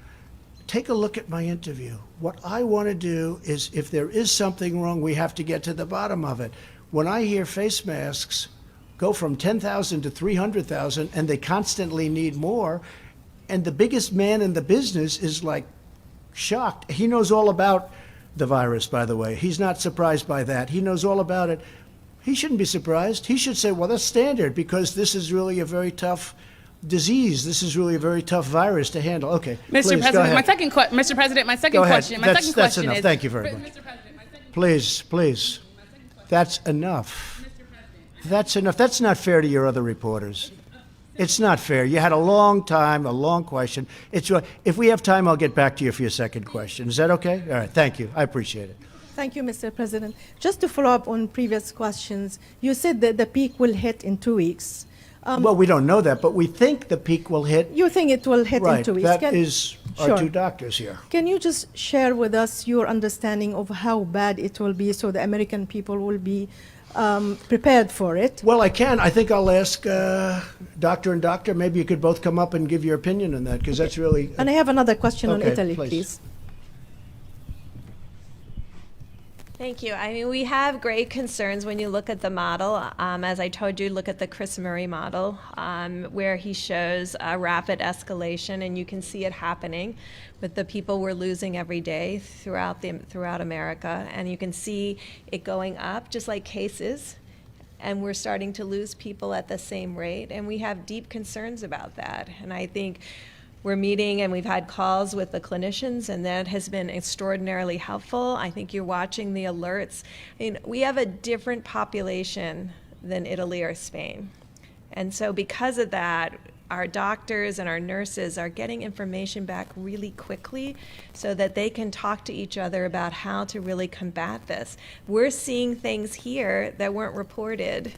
Take a look at my interview. What I want to do is, if there is something wrong, we have to get to the bottom of it. When I hear face masks go from 10,000 to 300,000, and they constantly need more, and the biggest man in the business is like shocked. He knows all about the virus, by the way. He's not surprised by that. He knows all about it. He shouldn't be surprised. He should say, well, that's standard, because this is really a very tough disease. This is really a very tough virus to handle. Okay, Mr. please, go President, ahead. Mr. President, my second Go ahead. question. My That's- second that's question enough. is. Thank you very much. Mr. President, my second Please, please. That's enough. That's enough. That's not fair to your other reporters. It's not fair. You had a long time, a long question. If we have time, I'll get back to you for your second question. Is that okay? All right. Thank you. I appreciate it. Thank you, Mr. President. Just to follow up on previous questions, you said that the peak will hit in 2 weeks. Well, we don't know that, but we think the peak will hit. You think it will hit in Right. 2 weeks? That is our Sure. two doctors here. Can you just share with us your understanding of how bad it will be so the American people will be prepared for it? Well, I can. I think I'll ask doctor and doctor. Maybe you could both come up and give your opinion on that, because that's really. And I have another question on Okay, Italy, please. please. Thank you. I mean, we have great concerns when you look at the model. As I told you, look at the Chris Murray model, where he shows a rapid escalation, and you can see it happening with the people we're losing every day throughout America. And you can see it going up, just like cases, and we're starting to lose people at the same rate. And we have deep concerns about that. And I think we're meeting and we've had calls with the clinicians, and that has been extraordinarily helpful. I think you're watching the alerts. I mean, we have a different population than Italy or Spain. And so because of that, our doctors and our nurses are getting information back really quickly so that they can talk to each other about how to really combat this. We're seeing things here that weren't reported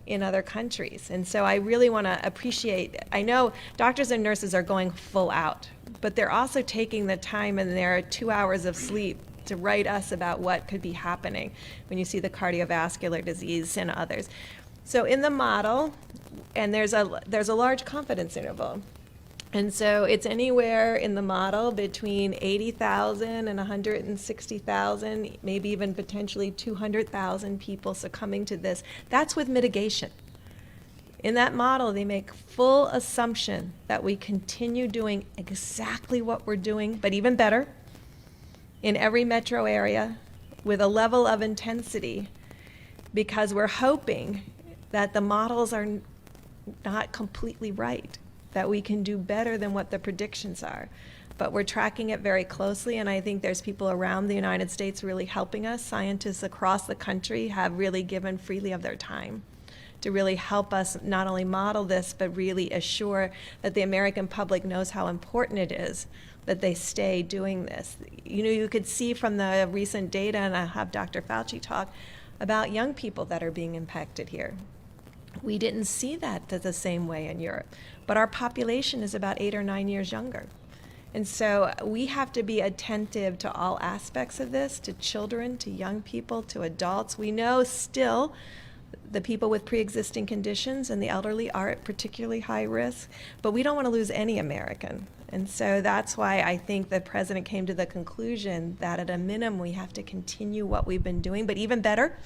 in other countries. And so I really want to appreciate, I know doctors and nurses are going full out, but they're also taking the time and their 2 hours of sleep to write us about what could be happening when you see the cardiovascular disease and others. So in the model, and there's a large confidence interval. And so it's anywhere in the model between 80,000 and 160,000, maybe even potentially 200,000 people succumbing to this. That's with mitigation. In that model, they make full assumption that we continue doing exactly what we're doing, but even better, in every metro area with a level of intensity, because we're hoping that the models are not completely right, that we can do better than what the predictions are. But we're tracking it very closely, and I think there's people around the United States really helping us. Scientists across the country have really given freely of their time to really help us not only model this, but really assure that the American public knows how important it is that they stay doing this. You know, you could see from the recent data, and I'll have Dr. Fauci talk about young people that are being impacted here. We didn't see that the same way in Europe, but our population is about 8 or 9 years younger. And so we have to be attentive to all aspects of this, to children, to young people, to adults. We know still the people with pre-existing conditions and the elderly are at particularly high risk, but we don't want to lose any American. And so that's why I think the president came to the conclusion that at a minimum we have to continue what we've been doing, but even better,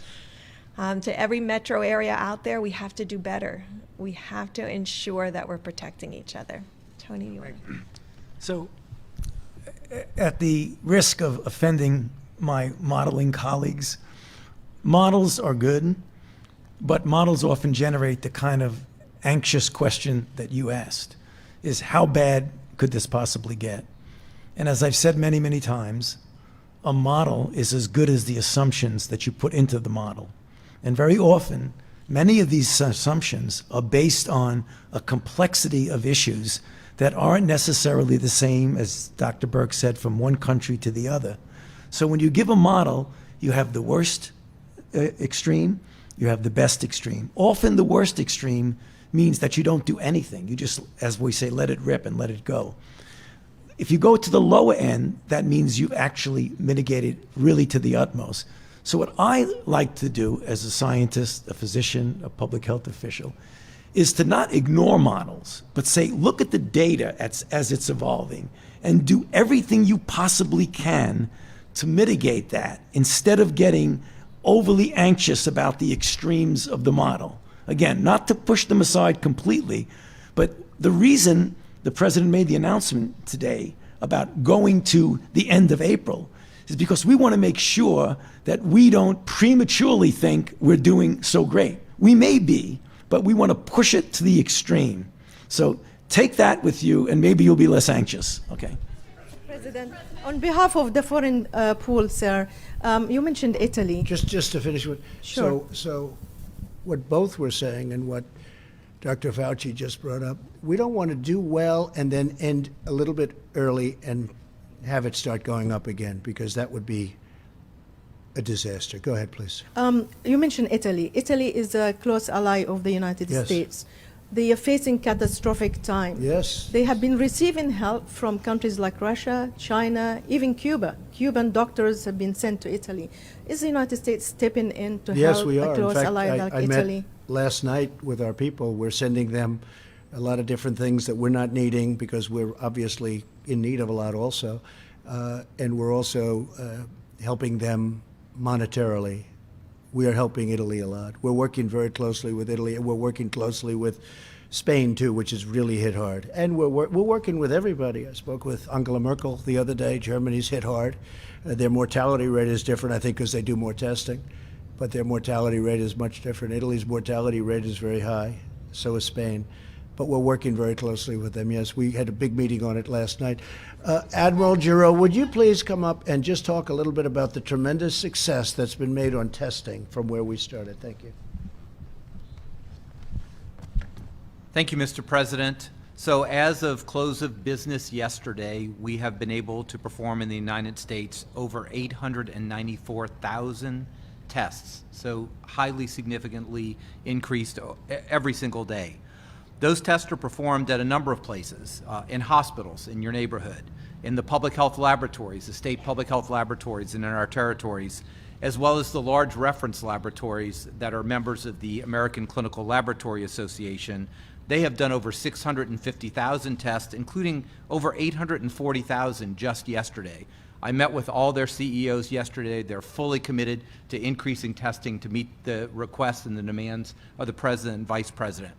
to every metro area out there, we have to do better. We have to ensure that we're protecting each other. Tony, you want to? So, at the risk of offending my modeling colleagues, models are good, but models often generate the kind of anxious question that you asked, is how bad could this possibly get? And as I've said many, many times, a model is as good as the assumptions that you put into the model. And very often, Many of these assumptions are based on a complexity of issues that aren't necessarily the same, as Dr. Burke said, from one country to the other. So when you give a model, you have the worst extreme, you have the best extreme. Often the worst extreme means that you don't do anything. You just, as we say, let it rip and let it go. If you go to the lower end, that means you've actually mitigated really to the utmost. So what I like to do as a scientist, a physician, a public health official, is to not ignore models, but say, look at the data as it's evolving and do everything you possibly can to mitigate that instead of getting overly anxious about the extremes of the model. Again, not to push them aside completely, but the reason the president made the announcement today about going to the end of April is because we want to make sure that we don't prematurely think we're doing so great. We may be, but we want to push it to the extreme. So take that with you, and maybe you'll be less anxious. Okay. President, on behalf of the foreign pool, sir, you mentioned Italy. Just to finish with, Sure. so what both were saying and what Dr. Fauci just brought up, we don't want to do well and then end a little bit early and have it start going up again, because that would be a disaster. Go ahead, please. You mentioned Italy. Italy is a close ally of the United Yes. States. They are facing catastrophic time. Yes. They have been receiving help from countries like Russia, China, even Cuba. Cuban doctors have been sent to Italy. Is the United States stepping in to Yes, help we a are. close In fact, ally like I Italy? met last night with our people. We're sending them a lot of different things that we're not needing because we're obviously in need of a lot also. And we're also helping them monetarily. We are helping Italy a lot. We're working very closely with Italy, and we're working closely with Spain too, which is really hit hard. And we're working with everybody. I spoke with Angela Merkel the other day. Germany's hit hard. Their mortality rate is different, I think, because they do more testing. But their mortality rate is much different. Italy's mortality rate is very high. So is Spain. But we're working very closely with them. Yes, we had a big meeting on it last night. Admiral Giroux, would you please come up and just talk a little bit about the tremendous success that's been made on testing from where we started? Thank you. Thank you, Mr. President. So as of close of business yesterday, we have been able to perform in the United States over 894,000 tests, so highly significantly increased every single day. Those tests are performed at a number of places, in hospitals, in your neighborhood, in the public health laboratories, the state public health laboratories and in our territories, as well as the large reference laboratories that are members of the American Clinical Laboratory Association. They have done over 650,000 tests, including over 840,000 just yesterday. I met with all their CEOs yesterday. They're fully committed to increasing testing to meet the requests and the demands of the President and Vice President.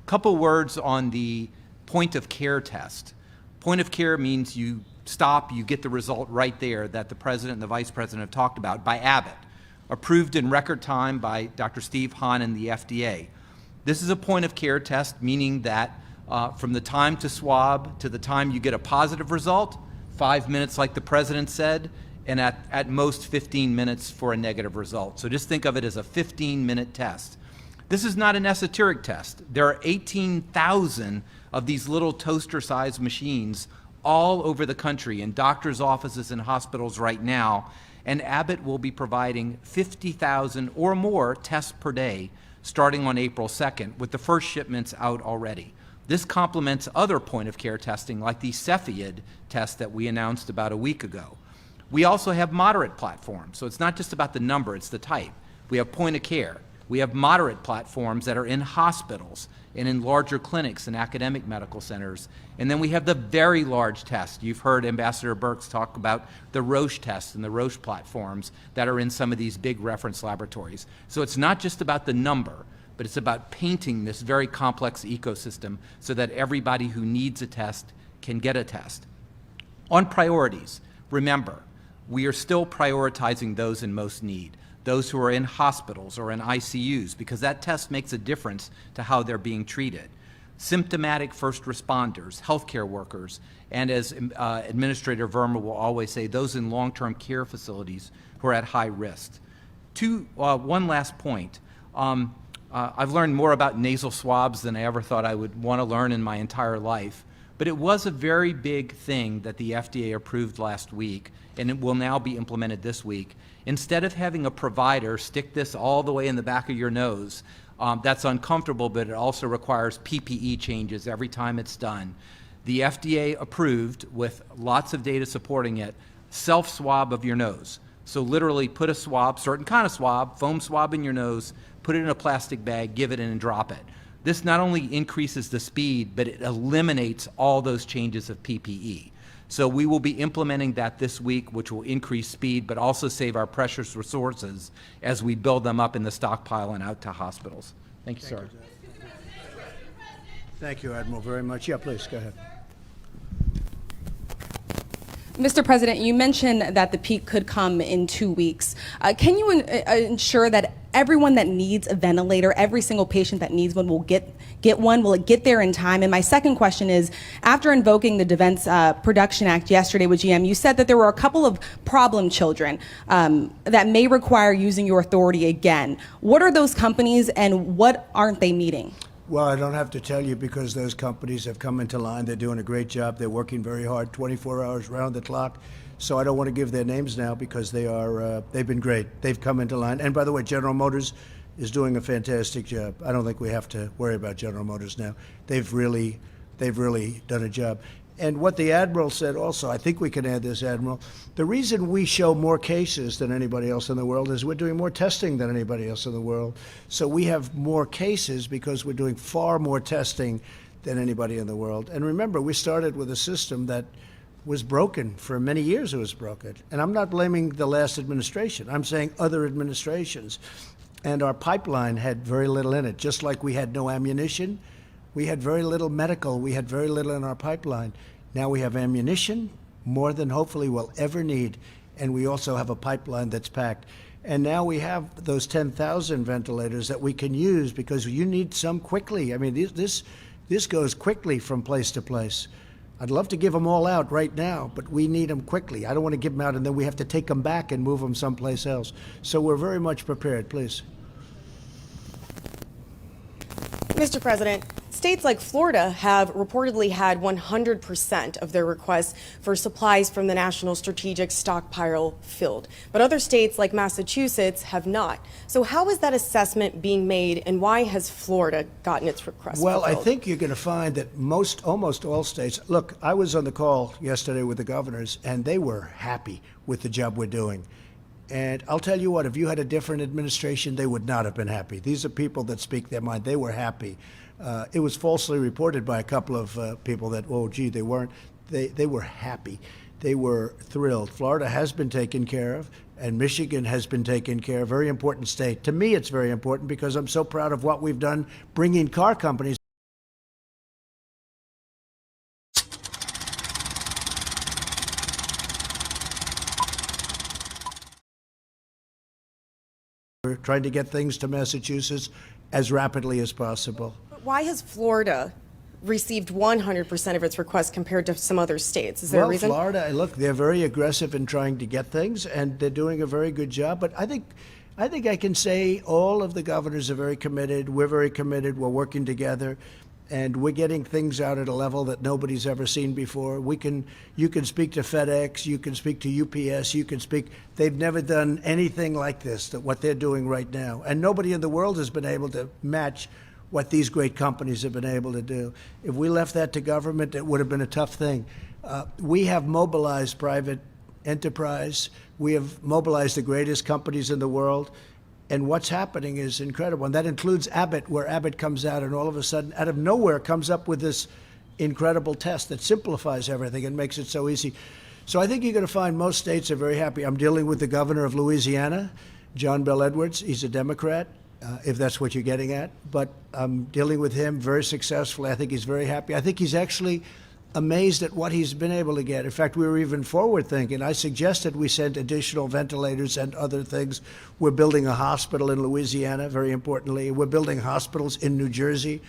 Couple words on the point of care test. Point of care means you stop, you get the result right there that the President and the Vice President have talked about by Abbott, approved in record time by Dr. Steve Hahn and the FDA. This is a point of care test, meaning that from the time to swab to the time you get a positive result, 5 minutes like the President said, and at most 15 minutes for a negative result. So just think of it as a 15-minute test. This is not an esoteric test. There are 18,000 of these little toaster-sized machines all over the country in doctors' offices and hospitals right now, and Abbott will be providing 50,000 or more tests per day starting on April 2nd, with the first shipments out already. This complements other point-of-care testing like the Cepheid test that we announced about a week ago. We also have moderate platforms, so it's not just about the number, it's the type. We have point-of-care. We have moderate platforms that are in hospitals and in larger clinics and academic medical centers. And then we have the very large test. You've heard Ambassador Birx talk about the Roche tests and the Roche platforms that are in some of these big reference laboratories. So it's not just about the number, but it's about painting this very complex ecosystem so that everybody who needs a test can get a test. On priorities, remember, we are still prioritizing those in most need, those who are in hospitals or in ICUs, because that test makes a difference to how they're being treated. Symptomatic first responders, healthcare workers, and as Administrator Verma will always say, those in long-term care facilities who are at high risk. One last point. I've learned more about nasal swabs than I ever thought I would want to learn in my entire life. But it was a very big thing that the FDA approved last week, and it will now be implemented this week. Instead of having a provider stick this all the way in the back of your nose, that's uncomfortable, but it also requires PPE changes every time it's done. The FDA approved, with lots of data supporting it, self-swab of your nose. So literally put a swab, certain kind of swab, foam swab in your nose, put it in a plastic bag, give it in and drop it. This not only increases the speed, but it eliminates all those changes of PPE. So we will be implementing that this week, which will increase speed, but also save our precious resources as we build them up in the stockpile and out to hospitals. Thank you, sir. Thank you, Admiral, very much. Yeah, please, go ahead. Mr. President, you mentioned that the peak could come in 2 weeks. Can you ensure that everyone that needs a ventilator, every single patient that needs one, will get one? Will it get there in time? And my second question is, after invoking the Defense Production Act yesterday with GM, you said that there were a couple of problem children that may require using your authority again. What are those companies, and what aren't they meeting? Well, I don't have to tell you, because those companies have come into line. They're doing a great job. They're working very hard, 24 hours round the clock. So I don't want to give their names now, because they've been great. They've come into line. And by the way, General Motors is doing a fantastic job. I don't think we have to worry about General Motors now. They've really done a job. And what the Admiral said also, I think we can add this, Admiral, the reason we show more cases than anybody else in the world is we're doing more testing than anybody else in the world. So we have more cases because we're doing far more testing than anybody in the world. And remember, we started with a system that was broken. For many years it was broken. And I'm not blaming the last administration. I'm saying other administrations. And our pipeline had very little in it. Just like we had no ammunition, we had very little medical. We had very little in our pipeline. Now we have ammunition, more than hopefully we'll ever need. And we also have a pipeline that's packed. And now we have those 10,000 ventilators that we can use, because you need some quickly. I mean, this goes quickly from place to place. I'd love to give them all out right now, but we need them quickly. I don't want to give them out and then we have to take them back and move them someplace else. So we're very much prepared. Please. Mr. President, states like Florida have reportedly had 100% of their requests for supplies from the National Strategic Stockpile filled, but other states like Massachusetts have not. So how is that assessment being made, and why has Florida gotten its request Well, I fulfilled? think you're going to find that almost all states, look, I was on the call yesterday with the governors, and they were happy with the job we're doing. And I'll tell you what, if you had a different administration, they would not have been happy. These are people that speak their mind. They were happy. It was falsely reported by a couple of people that, oh, gee, they weren't. They were happy. They were thrilled. Florida has been taken care of, and Michigan has been taken care of. Very important state. To me, it's very important because I'm so proud of what we've done bringing car companies. We're trying to get things to Massachusetts as rapidly as possible. But why has Florida received 100% of its requests compared to some other states? Is there a reason? Well, Florida, look, they're very aggressive in trying to get things, and they're doing a very good job. But I think I can say all of the governors are very committed. We're very committed. We're working together, and we're getting things out at a level that nobody's ever seen before. You can speak to FedEx, you can speak to UPS, they've never done anything like this, that what they're doing right now. And nobody in the world has been able to match what these great companies have been able to do. If we left that to government, it would have been a tough thing. We have mobilized private enterprise. We have mobilized the greatest companies in the world. And what's happening is incredible. And that includes Abbott, where Abbott comes out and all of a sudden, out of nowhere, comes up with this incredible test that simplifies everything and makes it so easy. So I think you're going to find most states are very happy. I'm dealing with the governor of Louisiana, John Bel Edwards. He's a Democrat, if that's what you're getting at. But I'm dealing with him very successfully. I think he's very happy. I think he's actually amazed at what he's been able to get. In fact, we were even forward thinking. I suggested we send additional ventilators and other things. We're building a hospital in Louisiana, very importantly. We're building hospitals in New Jersey.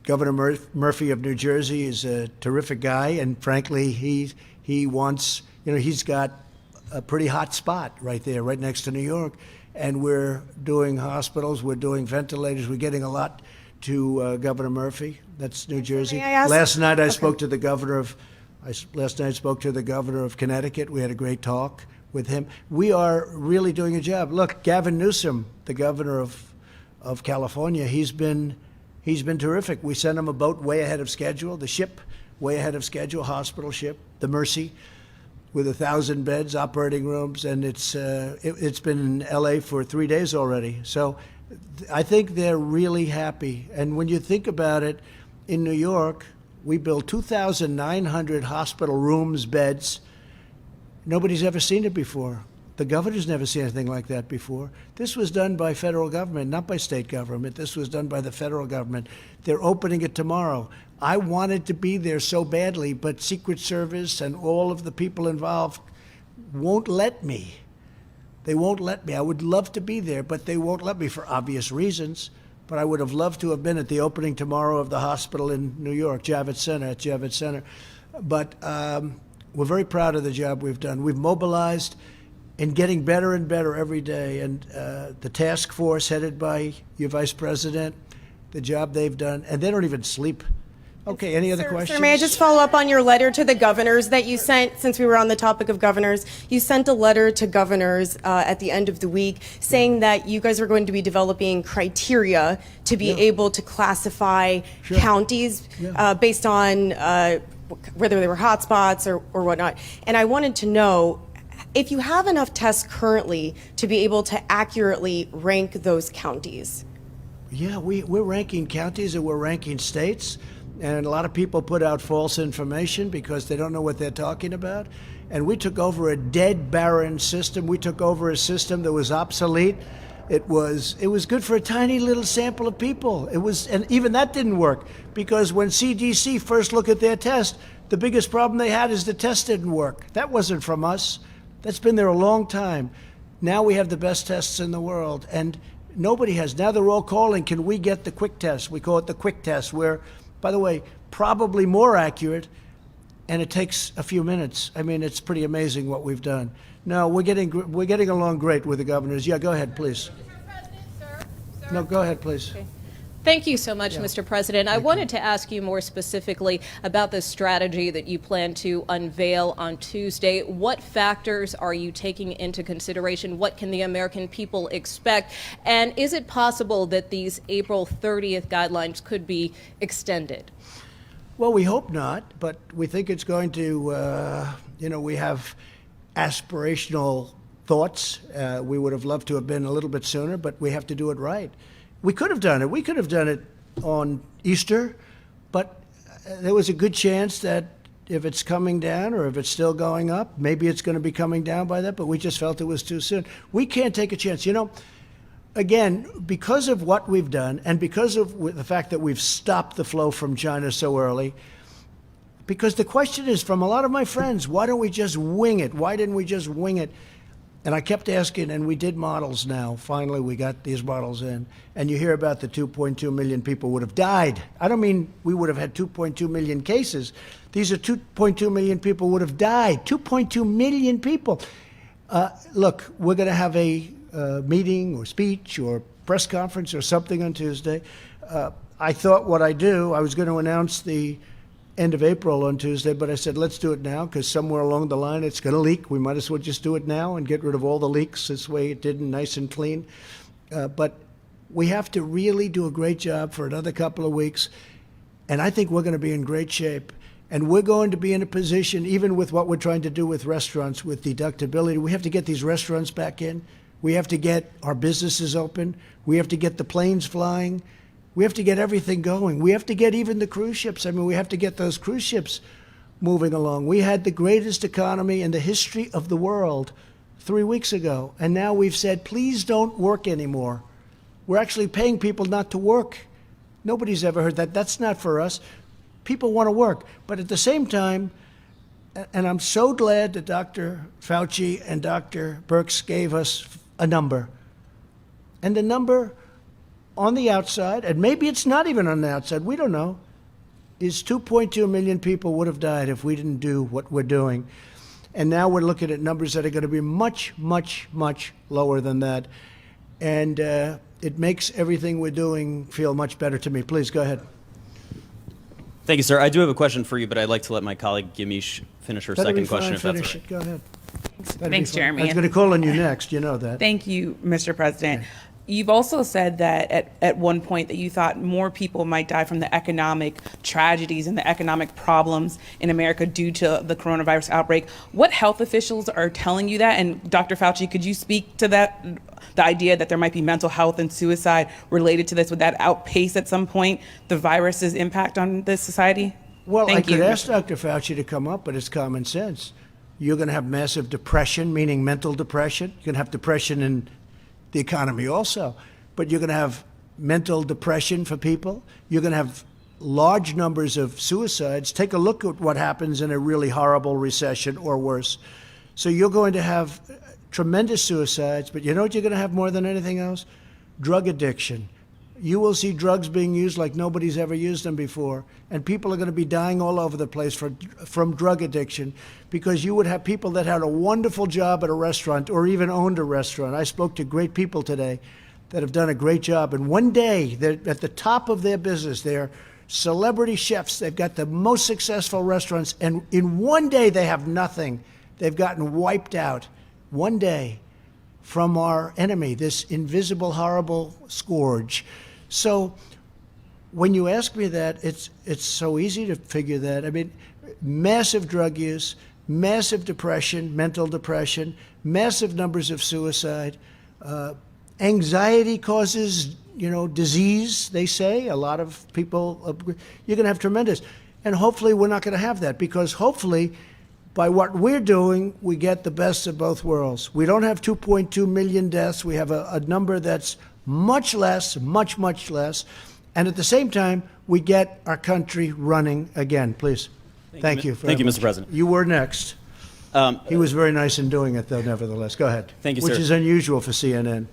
Governor Murphy of New Jersey is a terrific guy, and frankly, he wants, he's got a pretty hot spot right there, right next to New York. and we're doing hospitals, we're doing ventilators, we're getting a lot to Governor Murphy. That's New Jersey. May I ask- Last night I Okay. spoke to the governor of Connecticut. We had a great talk with him. We are really doing a job. Look, Gavin Newsom, the governor of California, he's been terrific. We sent him a boat way ahead of schedule, the ship way ahead of schedule, hospital ship, the Mercy, with 1,000 beds, operating rooms, and it's been in LA for 3 days already. So I think they're really happy. And when you think about it, in New York, we built 2,900 hospital rooms, beds. Nobody's ever seen it before. The governor's never seen anything like that before. This was done by federal government, not by state government. This was done by the federal government. They're opening it tomorrow. I wanted to be there so badly, but Secret Service and all of the people involved won't let me. They won't let me. I would love to be there, but they won't let me for obvious reasons. But I would have loved to have been at the opening tomorrow of the hospital in New York, Javits Center. But we're very proud of the job we've done. We've mobilized and getting better and better every day. And the task force headed by your vice president, the job they've done, and they don't even sleep. Okay, any other questions? Sir, may I just follow up on your letter to the governors that you sent, since we were on the topic of governors? You sent a letter to governors at the end of the week saying that you guys are going to be developing criteria to be able to classify counties based on whether they were hotspots or whatnot. And I wanted to know if you have enough tests currently to be able to accurately rank those counties. Yeah, we're ranking counties and we're ranking states. And a lot of people put out false information because they don't know what they're talking about. And we took over a dead, barren system. We took over a system that was obsolete. It was good for a tiny little sample of people. And even that didn't work because when CDC first looked at their test, the biggest problem they had is the test didn't work. That wasn't from us. That's been there a long time. Now we have the best tests in the world, and nobody has. Now they're all calling, can we get the quick test? We call it the quick test, where, by the way, probably more accurate, and it takes a few minutes. I mean, it's pretty amazing what we've done. No, we're getting along great with the governors. Yeah, go ahead, please. No, go ahead, please. Okay. Thank you so much, Mr. President. I wanted to ask you more specifically about the strategy that you plan to unveil on Tuesday. What factors are you taking into consideration? What can the American people expect? And is it possible that these April 30th guidelines could be extended? Well, we hope not, but we think it's going to, we have aspirational thoughts. We would have loved to have been a little bit sooner, but we have to do it right. We could have done it. We could have done it on Easter, but there was a good chance that if it's coming down or if it's still going up, maybe it's going to be coming down by that, but we just felt it was too soon. We can't take a chance. You know, again, because of what we've done and because of the fact that we've stopped the flow from China so early, because the question is from a lot of my friends, why don't we just wing it? Why didn't we just wing it? And I kept asking, and we did models now. Finally, we got these models in. And you hear about the 2.2 million people would have died. I don't mean we would have had 2.2 million cases. These are 2.2 million people would have died. 2.2 million people. Look, we're going to have a meeting or speech or press conference or something on Tuesday. I thought what I was going to announce the end of April on Tuesday, but I said, let's do it now, because somewhere along the line it's going to leak. We might as well just do it now and get rid of all the leaks. This way it didn't, nice and clean. But we have to really do a great job for another couple of weeks, and I think we're going to be in great shape. And we're going to be in a position, even with what we're trying to do with restaurants, with deductibility, we have to get these restaurants back in. We have to get our businesses open. We have to get the planes flying. We have to get everything going. We have to get even the cruise ships. I mean, we have to get those cruise ships moving along. We had the greatest economy in the history of the world 3 weeks ago. And now we've said, please don't work anymore. We're actually paying people not to work. Nobody's ever heard that. That's not for us. People want to work. But at the same time, and I'm so glad that Dr. Fauci and Dr. Birx gave us a number. And the number on the outside, and maybe it's not even on the outside, we don't know, is 2.2 million people would have died if we didn't do what we're doing. And now we're looking at numbers that are going to be much, much, much lower than that. and it makes everything we're doing feel much better to me. Please go ahead. Thank you, sir. I do have a question for you, but I'd like to let my colleague Gimish finish her That'll be second question, fine. if that's Finish all right. it. Go ahead. That'd Thanks, be fine. Jeremy. I was going to call on you next. You know that. Thank you, Mr. President. You've also said that at one point that you thought more people might die from the economic tragedies and the economic problems in America due to the coronavirus outbreak. What health officials are telling you that? And Dr. Fauci, could you speak to that, the idea that there might be mental health and suicide related to this? Would that outpace at some point the virus's impact on this society? Well, Thank I could you. ask Dr. Fauci to come up, but it's common sense. You're going to have massive depression, meaning mental depression. You're going to have depression in the economy also, but you're going to have mental depression for people. You're going to have large numbers of suicides. Take a look at what happens in a really horrible recession or worse. So you're going to have tremendous suicides, but you know what you're going to have more than anything else? Drug addiction. You will see drugs being used like nobody's ever used them before, and people are going to be dying all over the place from drug addiction, because you would have people that had a wonderful job at a restaurant or even owned a restaurant. I spoke to great people today that have done a great job, and one day they're at the top of their business. They're celebrity chefs. They've got the most successful restaurants, and in one day they have nothing. They've gotten wiped out one day from our enemy, this invisible, horrible scourge. So when you ask me that, it's so easy to figure that. I mean, massive drug use, massive depression, mental depression, massive numbers of suicide. Anxiety causes, disease, they say. A lot of people, you're going to have tremendous. And hopefully we're not going to have that, because hopefully by what we're doing, we get the best of both worlds. We don't have 2.2 million deaths. We have a number that's much less, much, much less. And at the same time, we get our country running again. Please. Thank you. Thank you, Mr. President. You were next. He was very nice in doing it, though, nevertheless. Go ahead. Thank you, Which sir. is unusual for CNN.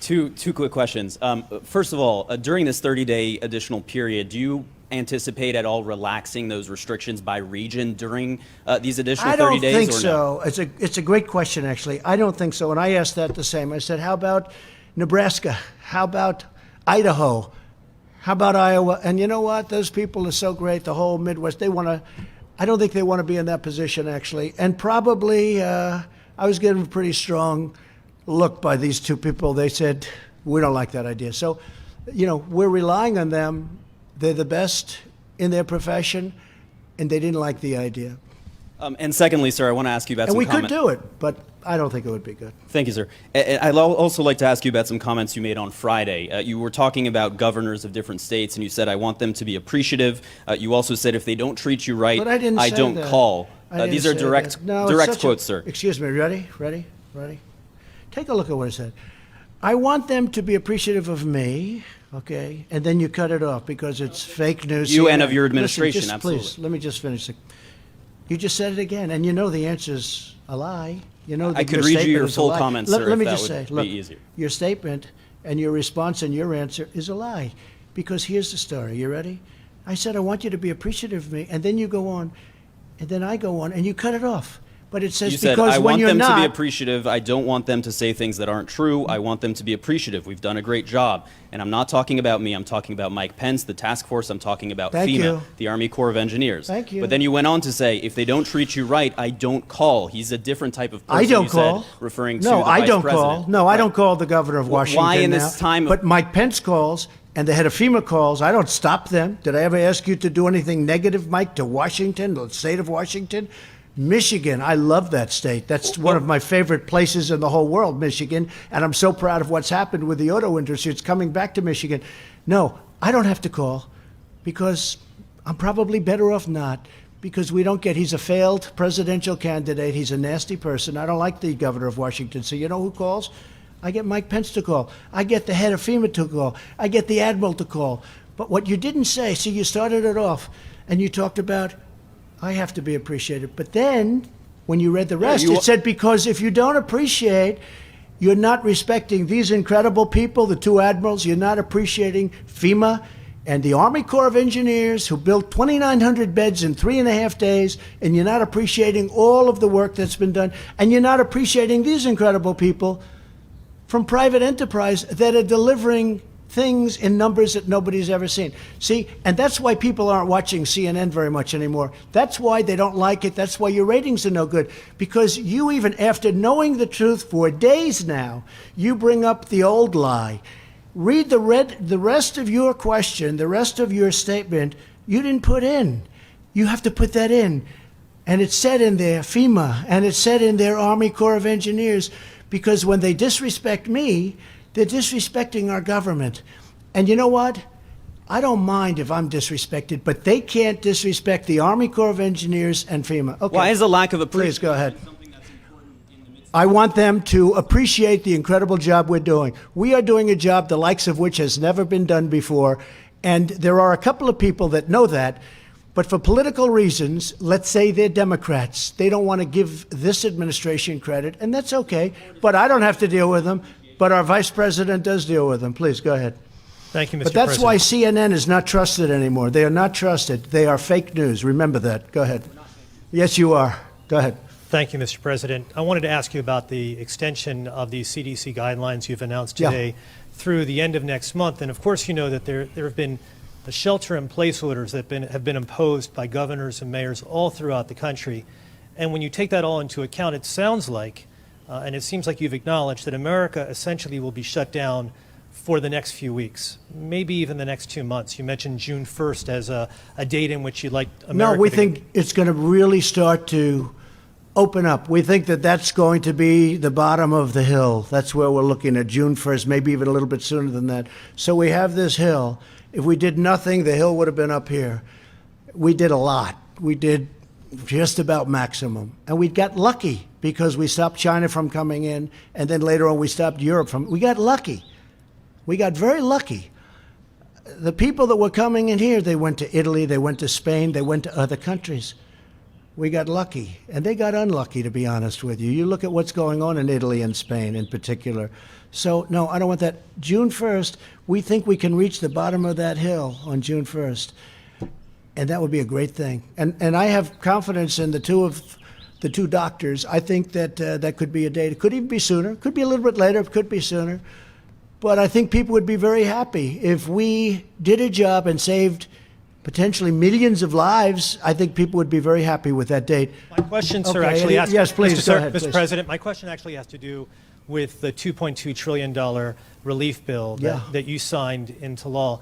Two quick questions. First of all, during this 30-day additional period, do you anticipate at all relaxing those restrictions by region during these additional 30 days? I don't think or so. No? It's a great question, actually. I don't think so. And I asked that the same. I said, how about Nebraska? How about Idaho? How about Iowa? And you know what? Those people are so great, the whole Midwest. I don't think they want to be in that position, actually. And probably, I was given a pretty strong look by these two people. They said, we don't like that idea. So, we're relying on them. They're the best in their profession, and they didn't like the idea. And secondly, sir, I want to ask you about And some we comment- could do it, but I don't think it would be good. Thank you, sir. I'd also like to ask you about some comments you made on Friday. You were talking about governors of different states, and you said, I want them to be appreciative. You also said, if they don't treat you right, But I didn't say don't that. call. I didn't These are say direct, that. No, it's direct such quotes, sir. Excuse me. Ready? Take a look at what I said. I want them to be appreciative of me, okay? And then you cut it off because it's fake news. You and CNN. of your Listen, administration, just absolutely. Please, let me just finish. You just said it again, and the answer's a lie. That I could your read you statement your is a full lie. comments, let, sir, Let me if just that say, would look, be easier. your statement and your response and your answer is a lie, because here's the story. You ready? I said, I want you to be appreciative of me, and then you go on, and then I go on, and you cut it off. But it says You said, because I when want you're them not, to be appreciative. I don't want them to say things that aren't true. I want them to be appreciative. We've done a great job. And I'm not talking about me. I'm talking about Mike Pence, the task force. I'm talking about Thank FEMA, you. the Army Corps of Engineers. Thank you. But then you went on to say, if they don't treat you right, I don't call. He's a different type of person, I don't you call. said, referring to No, the I vice don't president. call. No, I don't call the governor of Well, Washington why in now. this time of- But Mike Pence calls, and the head of FEMA calls. I don't stop them. Did I ever ask you to do anything negative, Mike, to Washington, the state of Washington? Michigan, I love that state. That's one of my favorite places in the whole world, Michigan. And I'm so proud of what's happened with the auto industry. It's coming back to Michigan. No, I don't have to call, because I'm probably better off not, because he's a failed presidential candidate. He's a nasty person. I don't like the governor of Washington. So you know who calls? I get Mike Pence to call. I get the head of FEMA to call. I get the admiral to call. But what you didn't say, see, you started it off, and you talked about, I have to be appreciated. But then, when you read the rest, it said, because if you don't appreciate, you're not respecting these incredible people, the two admirals, you're not appreciating FEMA and the Army Corps of Engineers, who built 2,900 beds in 3.5 days, and you're not appreciating all of the work that's been done, and you're not appreciating these incredible people from private enterprise that are delivering things in numbers that nobody's ever seen. See, and that's why people aren't watching CNN very much anymore. That's why they don't like it. That's why your ratings are no good. Because you, even after knowing the truth for days now, you bring up the old lie. Read the rest of your question, the rest of your statement, you didn't put in. You have to put that in. And it said in there, FEMA, and it said in there, Army Corps of Engineers, because when they disrespect me, they're disrespecting our government. And you know what? I don't mind if I'm disrespected, but they can't disrespect the Army Corps of Engineers and FEMA. Okay. Why is the lack of appreciation? Please go ahead. I want them to appreciate the incredible job we're doing. We are doing a job the likes of which has never been done before. And there are a couple of people that know that. But for political reasons, let's say they're Democrats. They don't want to give this administration credit, and that's okay. But I don't have to deal with them. But our vice president does deal with them. Please, go ahead. Thank you, Mr. But that's President. why CNN is not trusted anymore. They are not trusted. They are fake news. Remember that. Go ahead. Yes, you are. Go ahead. Thank you, Mr. President. I wanted to ask you about the extension of the CDC guidelines you've announced today through the end of next month. And of course, you know that there have been shelter-in-place orders that have been imposed by governors and mayors all throughout the country. And when you take that all into account, it sounds like, and it seems like you've acknowledged that America essentially will be shut down for the next few weeks, maybe even the next 2 months. You mentioned June 1st as a date in which you'd like America No, we to... think it's going to really start to open up. We think that that's going to be the bottom of the hill. That's where we're looking at June 1st, maybe even a little bit sooner than that. So we have this hill. If we did nothing, the hill would have been up here. We did a lot. We did just about maximum. And we got lucky because we stopped China from coming in, and then later on we stopped Europe from... We got lucky. We got very lucky. The people that were coming in here, they went to Italy, they went to Spain, they went to other countries. We got lucky, and they got unlucky, to be honest with you. You look at what's going on in Italy and Spain in particular. So, no, I don't want that. June 1st, we think we can reach the bottom of that hill on June 1st, and that would be a great thing. And I have confidence in the two doctors. I think that that could be a date. It could even be sooner. Could be a little bit later. It could be sooner. But I think people would be very happy if we did a job and saved potentially millions of lives. I think people would be very happy with that date. My question, sir, Okay, actually asks... yes, please, go ahead, Mr. please. President, my question actually has to do with the $2.2 trillion relief bill that you signed into law.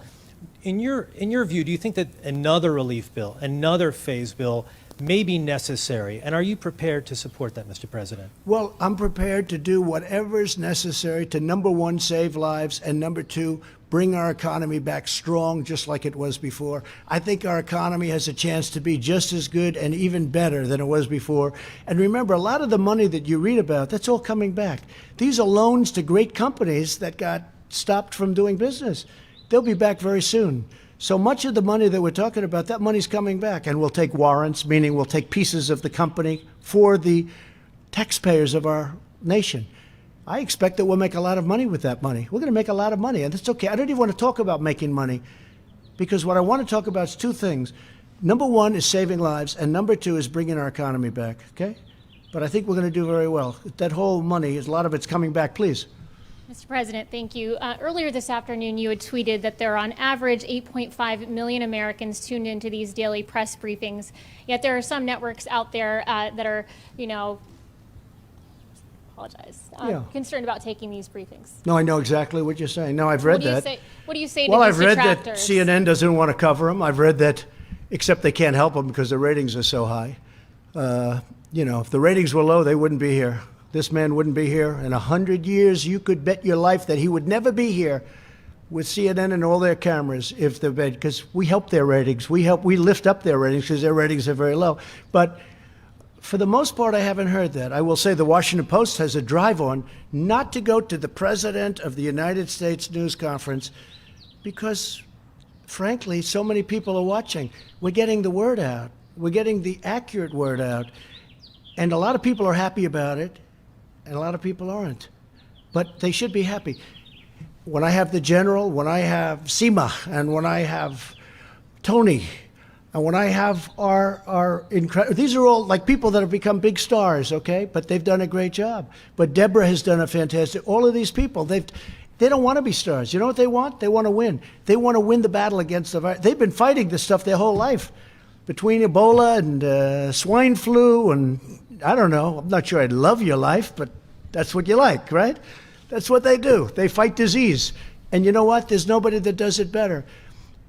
In your view, do you think that another relief bill, another phase bill, may be necessary? And are you prepared to support that, Mr. President? Well, I'm prepared to do whatever's necessary to, number one, save lives, and number two, bring our economy back strong just like it was before. I think our economy has a chance to be just as good and even better than it was before. And remember, a lot of the money that you read about, that's all coming back. These are loans to great companies that got stopped from doing business. They'll be back very soon. So much of the money that we're talking about, that money's coming back. And we'll take warrants, meaning we'll take pieces of the company for the taxpayers of our nation. I expect that we'll make a lot of money with that money. We're going to make a lot of money, and that's okay. I don't even want to talk about making money, because what I want to talk about is two things. Number one is saving lives, and number two is bringing our economy back, okay? But I think we're going to do very well. That whole money, a lot of it's coming back. Please. Mr. President, thank you. Earlier this afternoon, you had tweeted that there are on average 8.5 million Americans tuned into these daily press briefings. Yet there are some networks out there that are, concerned about taking these briefings. No, I know exactly what you're saying. No, I've read that. What do you say to Well, these I've read that detractors? CNN doesn't want to cover them. I've read that, except they can't help them because the ratings are so high. If the ratings were low, they wouldn't be here. This man wouldn't be here. In 100 years, you could bet your life that he would never be here with CNN and all their cameras if they're bad, because we help their ratings. We lift up their ratings because their ratings are very low. But for the most part, I haven't heard that. I will say the Washington Post has a drive on not to go to the President of the United States news conference because, frankly, so many people are watching. We're getting the word out. We're getting the accurate word out. And a lot of people are happy about it, and a lot of people aren't. But they should be happy. When I have the general, when I have Seema, and when I have Tony, And when I have our incredible, these are all like people that have become big stars, okay? But they've done a great job. But Deborah has done a fantastic, all of these people, they don't want to be stars. You know what they want? They want to win. They want to win the battle against the virus. They've been fighting this stuff their whole life. Between Ebola and swine flu and, I don't know, I'm not sure I'd love your life, but that's what you like, right? That's what they do. They fight disease. And you know what? There's nobody that does it better.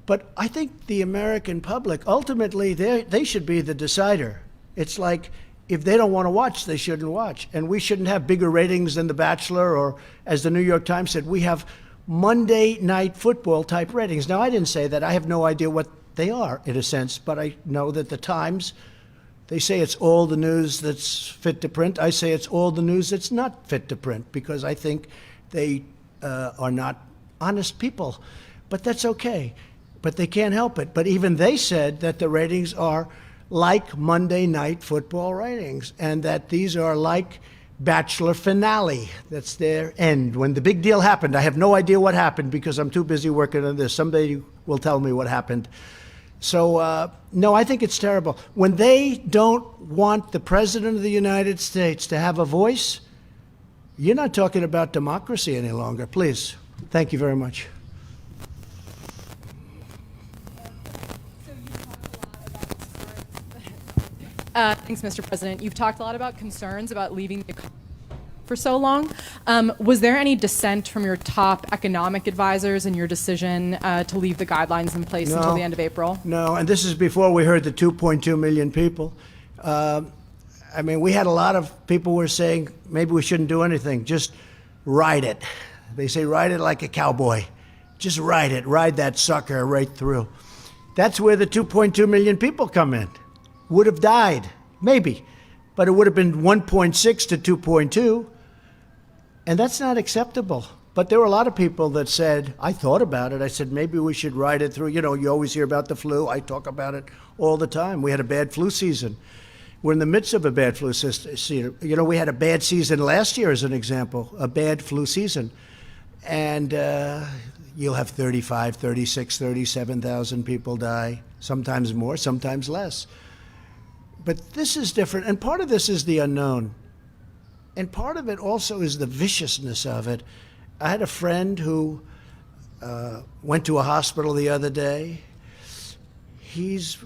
But I think the American public, ultimately, they should be the decider. It's like, if they don't want to watch, they shouldn't watch. And we shouldn't have bigger ratings than The Bachelor, or, as the New York Times said, we have Monday Night Football type ratings. Now, I didn't say that. I have no idea what they are, in a sense, but I know that the Times, they say it's all the news that's fit to print. I say it's all the news that's not fit to print, because I think they are not honest people. But that's okay. But they can't help it. But even they said that the ratings are like Monday Night Football ratings, and that these are like Bachelor finale. That's their end. When the big deal happened, I have no idea what happened because I'm too busy working on this. Somebody will tell me what happened. So, no, I think it's terrible. When they don't want the President of the United States to have a voice, you're not talking about democracy any longer. Please. Thank you very much. Thanks, Mr. President. You've talked a lot about concerns about leaving the economy for so long. Was there any dissent from your top economic advisors in your decision to leave the guidelines in place until the end of April? No, and this is before we heard the 2.2 million people. I mean, we had a lot of people who were saying, maybe we shouldn't do anything, just ride it. They say ride it like a cowboy. Just ride it, ride that sucker right through. That's where the 2.2 million people come in. Would have died, maybe, but it would have been 1.6 to 2.2, and that's not acceptable. But there were a lot of people that said, I thought about it. I said, maybe we should ride it through. You know, you always hear about the flu. I talk about it all the time. We had a bad flu season. We're in the midst of a bad flu season. You know, we had a bad season last year, as an example, a bad flu season. And you'll have 35, 36, 37,000 people die, sometimes more, sometimes less. But this is different, and part of this is the unknown. And part of it also is the viciousness of it. I had a friend who went to a hospital the other day. He's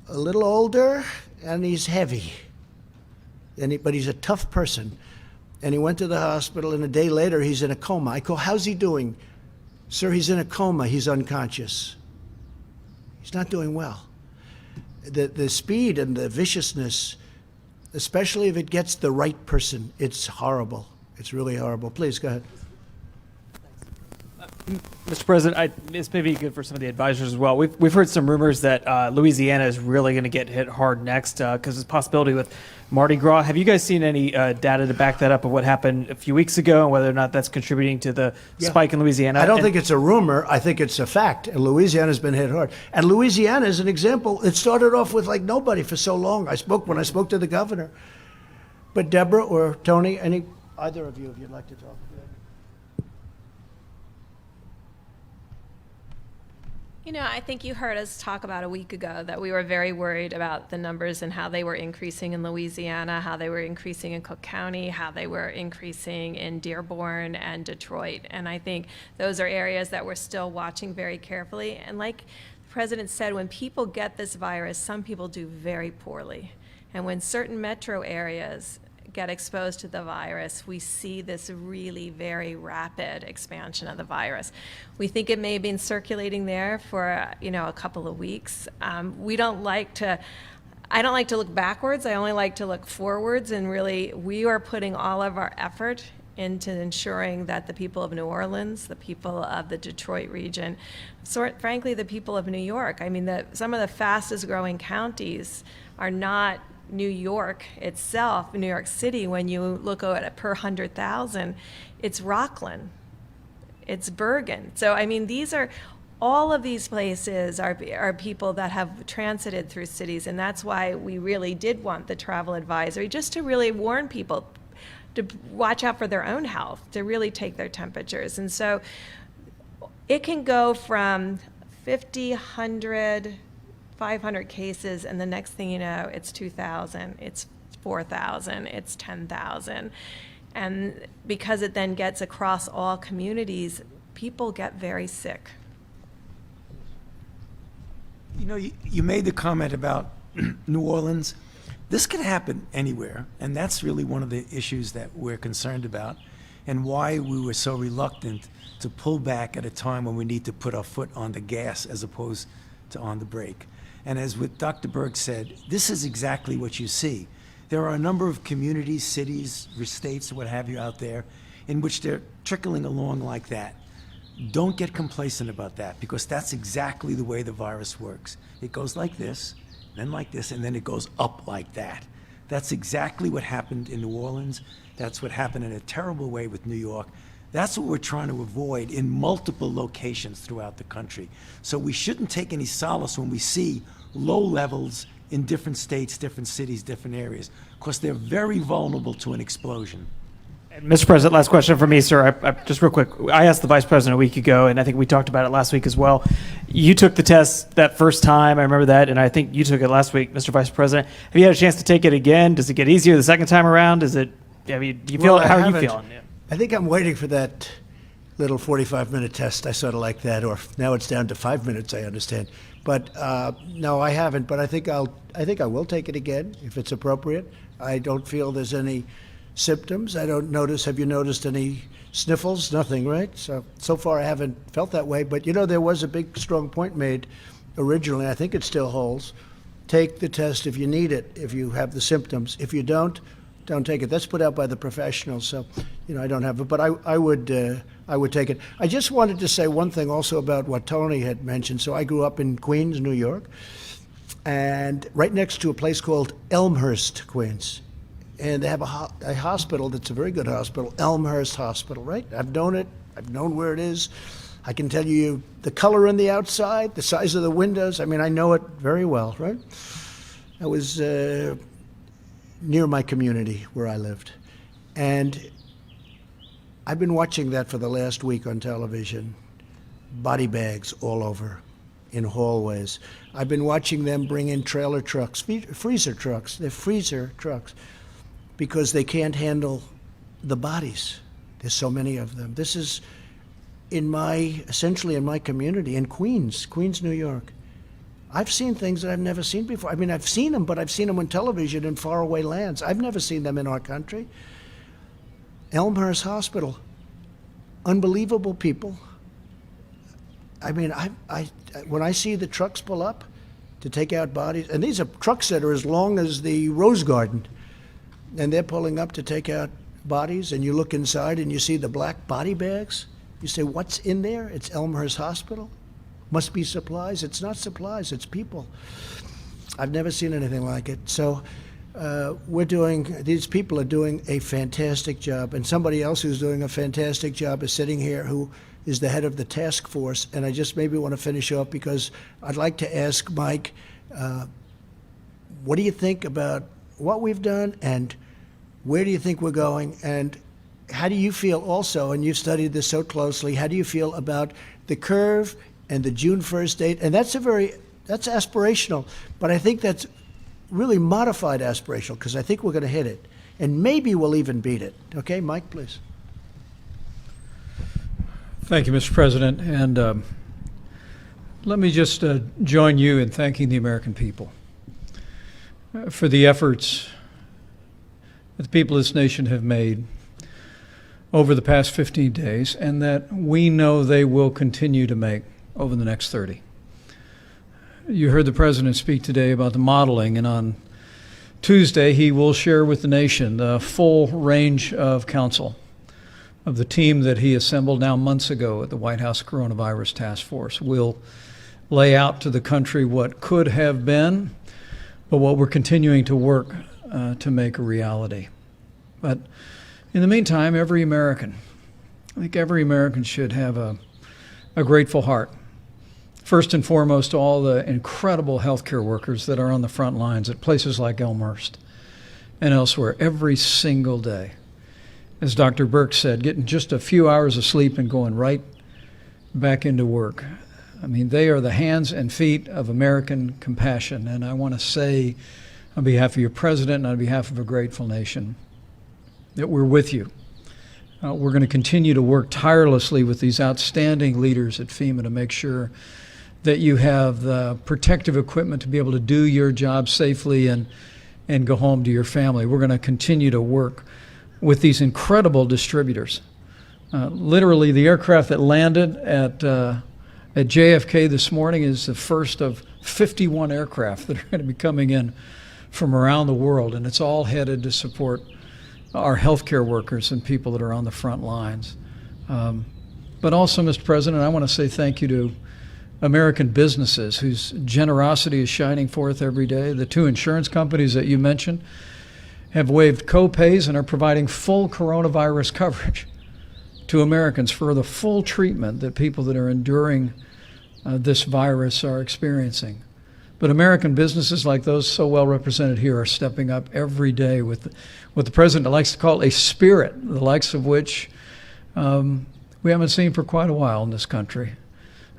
a little older, and he's heavy. But he's a tough person. And he went to the hospital, and a day later, he's in a coma. I go, how's he doing? Sir, he's in a coma. He's unconscious. He's not doing well. The speed and the viciousness, especially if it gets the right person, it's horrible. It's really horrible. Please, go ahead. Mr. President, this may be good for some of the advisors as well. We've heard some rumors that Louisiana is really going to get hit hard next because there's a possibility with Mardi Gras. Have you guys seen any data to back that up of what happened a few weeks ago and whether or not that's contributing to the spike in Louisiana? I don't think it's a rumor. I think it's a fact. And Louisiana's been hit hard. And Louisiana is an example. It started off with like nobody for so long. When I spoke to the governor. But Deborah or Tony, either of you, if you'd like to talk. You know, I think you heard us talk about a week ago that we were very worried about the numbers and how they were increasing in Louisiana, how they were increasing in Cook County, how they were increasing in Dearborn and Detroit. And I think those are areas that we're still watching very carefully. And like the President said, when people get this virus, some people do very poorly. And when certain metro areas get exposed to the virus, we see this really very rapid expansion of the virus. We think it may have been circulating there for a couple of weeks. I don't like to look backwards. I only like to look forwards, and really we are putting all of our effort into ensuring that the people of New Orleans, the people of the Detroit region, frankly the people of New York, I mean some of the fastest growing counties are not New York itself, New York City. When you look at it per 100,000, it's Rockland, it's Bergen. So I mean, all of these places are people that have transited through cities, and that's why we really did want the travel advisory, just to really warn people to watch out for their own health, to really take their temperatures. And so it can go from 50, 100, 500 cases, and the next thing you know, it's 2,000, it's 4,000, it's 10,000. And because it then gets across all communities, people get very sick. You know, you made the comment about New Orleans. This can happen anywhere, and that's really one of the issues that we're concerned about and why we were so reluctant to pull back at a time when we need to put our foot on the gas as opposed to on the brake. And as what Dr. Berg said, this is exactly what you see. There are a number of communities, cities, states, what have you out there, in which they're trickling along like that. Don't get complacent about that, because that's exactly the way the virus works. It goes like this, then like this, and then it goes up like that. That's exactly what happened in New Orleans. That's what happened in a terrible way with New York. That's what we're trying to avoid in multiple locations throughout the country. So we shouldn't take any solace when we see low levels in different states, different cities, different areas, because they're very vulnerable to an explosion. And Mr. President, last question for me, sir. Just real quick, I asked the Vice President a week ago, and I think we talked about it last week as well. You took the test that first time, I remember that, and I think you took it last week, Mr. Vice President. Have you had a chance to take it again? Does it get easier the second time around? Is it, I mean, do you feel, Well, how are you feeling? Yeah. I think I'm waiting for that little 45-minute test. I sort of like that, or now it's down to 5 minutes, I understand. But no, I haven't, but I think I will take it again if it's appropriate. I don't feel there's any symptoms. I don't notice, have you noticed any sniffles? Nothing, right? So far I haven't felt that way, but you know, there was a big, strong point made originally, I think it still holds. Take the test if you need it, if you have the symptoms. If you don't take it. That's put out by the professionals, so, you know, I don't have it, but I would take it. I just wanted to say one thing also about what Tony had mentioned. So I grew up in Queens, New York, and right next to a place called Elmhurst, Queens. And they have a hospital that's a very good hospital, Elmhurst Hospital, right? I've known it. I've known where it is. I can tell you the color on the outside, the size of the windows. I mean, I know it very well, right? I was near my community where I lived. And I've been watching that for the last week on television. Body bags all over in hallways. I've been watching them bring in trailer trucks, freezer trucks. They're freezer trucks because they can't handle the bodies. There's so many of them. This is essentially in my community, in Queens, New York. I've seen things that I've never seen before. I mean, I've seen them, but I've seen them on television in faraway lands. I've never seen them in our country. Elmhurst Hospital, unbelievable people. I mean, when I see the trucks pull up to take out bodies, and these are trucks that are as long as the Rose Garden, and they're pulling up to take out bodies, and you look inside and you see the black body bags. You say, what's in there? It's Elmhurst Hospital. Must be supplies. It's not supplies, it's people. I've never seen anything like it. So these people are doing a fantastic job, and somebody else who's doing a fantastic job is sitting here who is the head of the task force. And I just maybe want to finish off because I'd like to ask Mike, what do you think about what we've done and where do you think we're going? And how do you feel also, and you've studied this so closely, how do you feel about the curve and the June 1st date? And that's aspirational, but I think that's really modified aspirational because I think we're going to hit it. And maybe we'll even beat it. Okay, Mike, please. Thank you, Mr. President. And let me just join you in thanking the American people for the efforts that the people of this nation have made over the past 15 days and that we know they will continue to make over the next 30. You heard the President speak today about the modeling, and on Tuesday he will share with the nation the full range of counsel of the team that he assembled now months ago at the White House Coronavirus Task Force. We'll lay out to the country what could have been, but what we're continuing to work to make a reality. But in the meantime, I think every American should have a grateful heart. First and foremost, all the incredible healthcare workers that are on the front lines at places like Elmhurst and elsewhere every single day. As Dr. Burke said, getting just a few hours of sleep and going right back into work. I mean, they are the hands and feet of American compassion. And I want to say, on behalf of your president and on behalf of a grateful nation, that we're with you. We're going to continue to work tirelessly with these outstanding leaders at FEMA to make sure that you have the protective equipment to be able to do your job safely and go home to your family. We're going to continue to work with these incredible distributors. Literally, the aircraft that landed at JFK this morning is the first of 51 aircraft that are going to be coming in from around the world, and it's all headed to support our healthcare workers and people that are on the front lines. But also, Mr. President, I want to say thank you to American businesses whose generosity is shining forth every day. The two insurance companies that you mentioned have waived co-pays and are providing full coronavirus coverage to Americans for the full treatment that people that are enduring this virus are experiencing. But American businesses like those so well represented here are stepping up every day with what the president likes to call a spirit, the likes of which we haven't seen for quite a while in this country.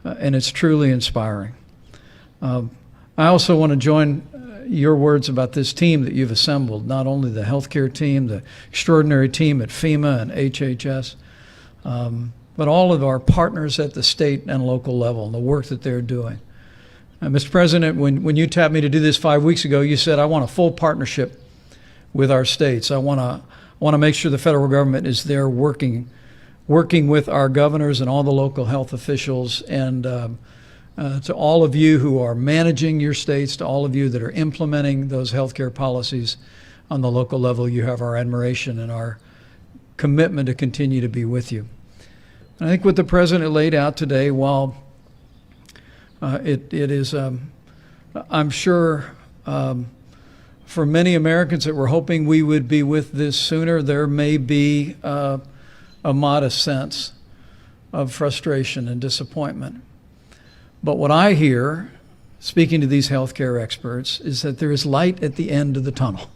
And it's truly inspiring. I also want to join your words about this team that you've assembled, not only the healthcare team, the extraordinary team at FEMA and HHS, but all of our partners at the state and local level and the work that they're doing. Mr. President, when you tapped me to do this 5 weeks ago, you said, I want a full partnership with our states. I want to make sure the federal government is there working with our governors and all the local health officials, and to all of you who are managing your states, to all of you that are implementing those healthcare policies on the local level, you have our admiration and our commitment to continue to be with you. And I think what the president laid out today, while it is, I'm sure, for many Americans that were hoping we would be with this sooner, there may be a modest sense of frustration and disappointment. But what I hear, speaking to these healthcare experts, is that there is light at the end of the tunnel.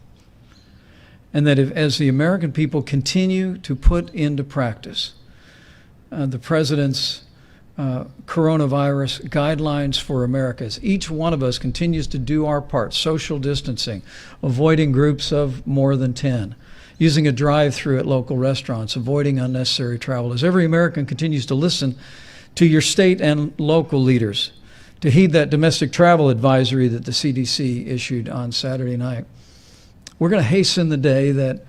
And that as the American people continue to put into practice the president's coronavirus guidelines for America, as each one of us continues to do our part, social distancing, avoiding groups of more than 10, using a drive-through at local restaurants, avoiding unnecessary travel, as every American continues to listen to your state and local leaders, to heed that domestic travel advisory that the CDC issued on Saturday night. We're going to hasten the day that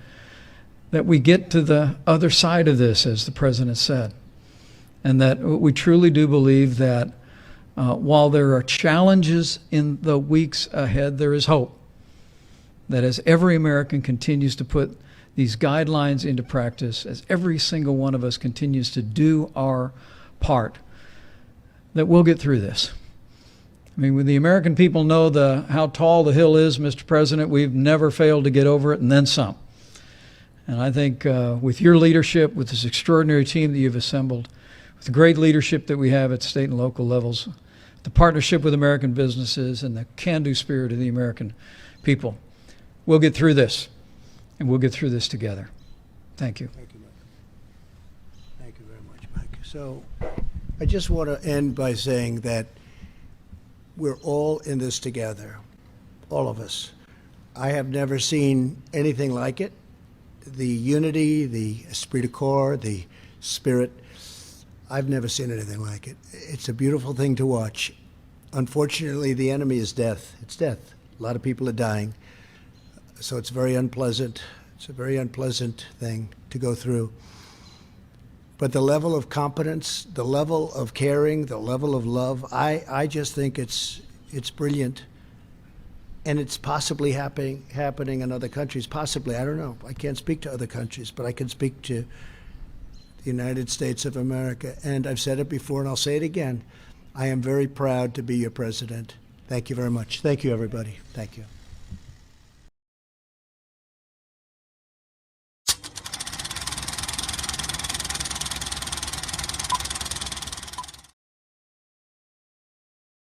we get to the other side of this, as the president said, and that we truly do believe that while there are challenges in the weeks ahead, there is hope. That as every American continues to put these guidelines into practice, as every single one of us continues to do our part, that we'll get through this. I mean, when the American people know how tall the hill is, Mr. President, we've never failed to get over it, and then some. And I think with your leadership, with this extraordinary team that you've assembled, with the great leadership that we have at state and local levels, the partnership with American businesses, and the can-do spirit of the American people, we'll get through this, and we'll get through this together. Thank you. Thank you, Mike. Thank you very much, Mike. So I just want to end by saying that we're all in this together, all of us. I have never seen anything like it. The unity, the esprit de corps, the spirit, I've never seen anything like it. It's a beautiful thing to watch. Unfortunately, the enemy is death. It's death. A lot of people are dying. So it's very unpleasant. It's a very unpleasant thing to go through. But the level of competence, the level of caring, the level of love, I just think it's brilliant. And it's possibly happening in other countries. Possibly, I don't know. I can't speak to other countries, but I can speak to the United States of America. And I've said it before, and I'll say it again. I am very proud to be your president. Thank you very much. Thank you, everybody. Thank you.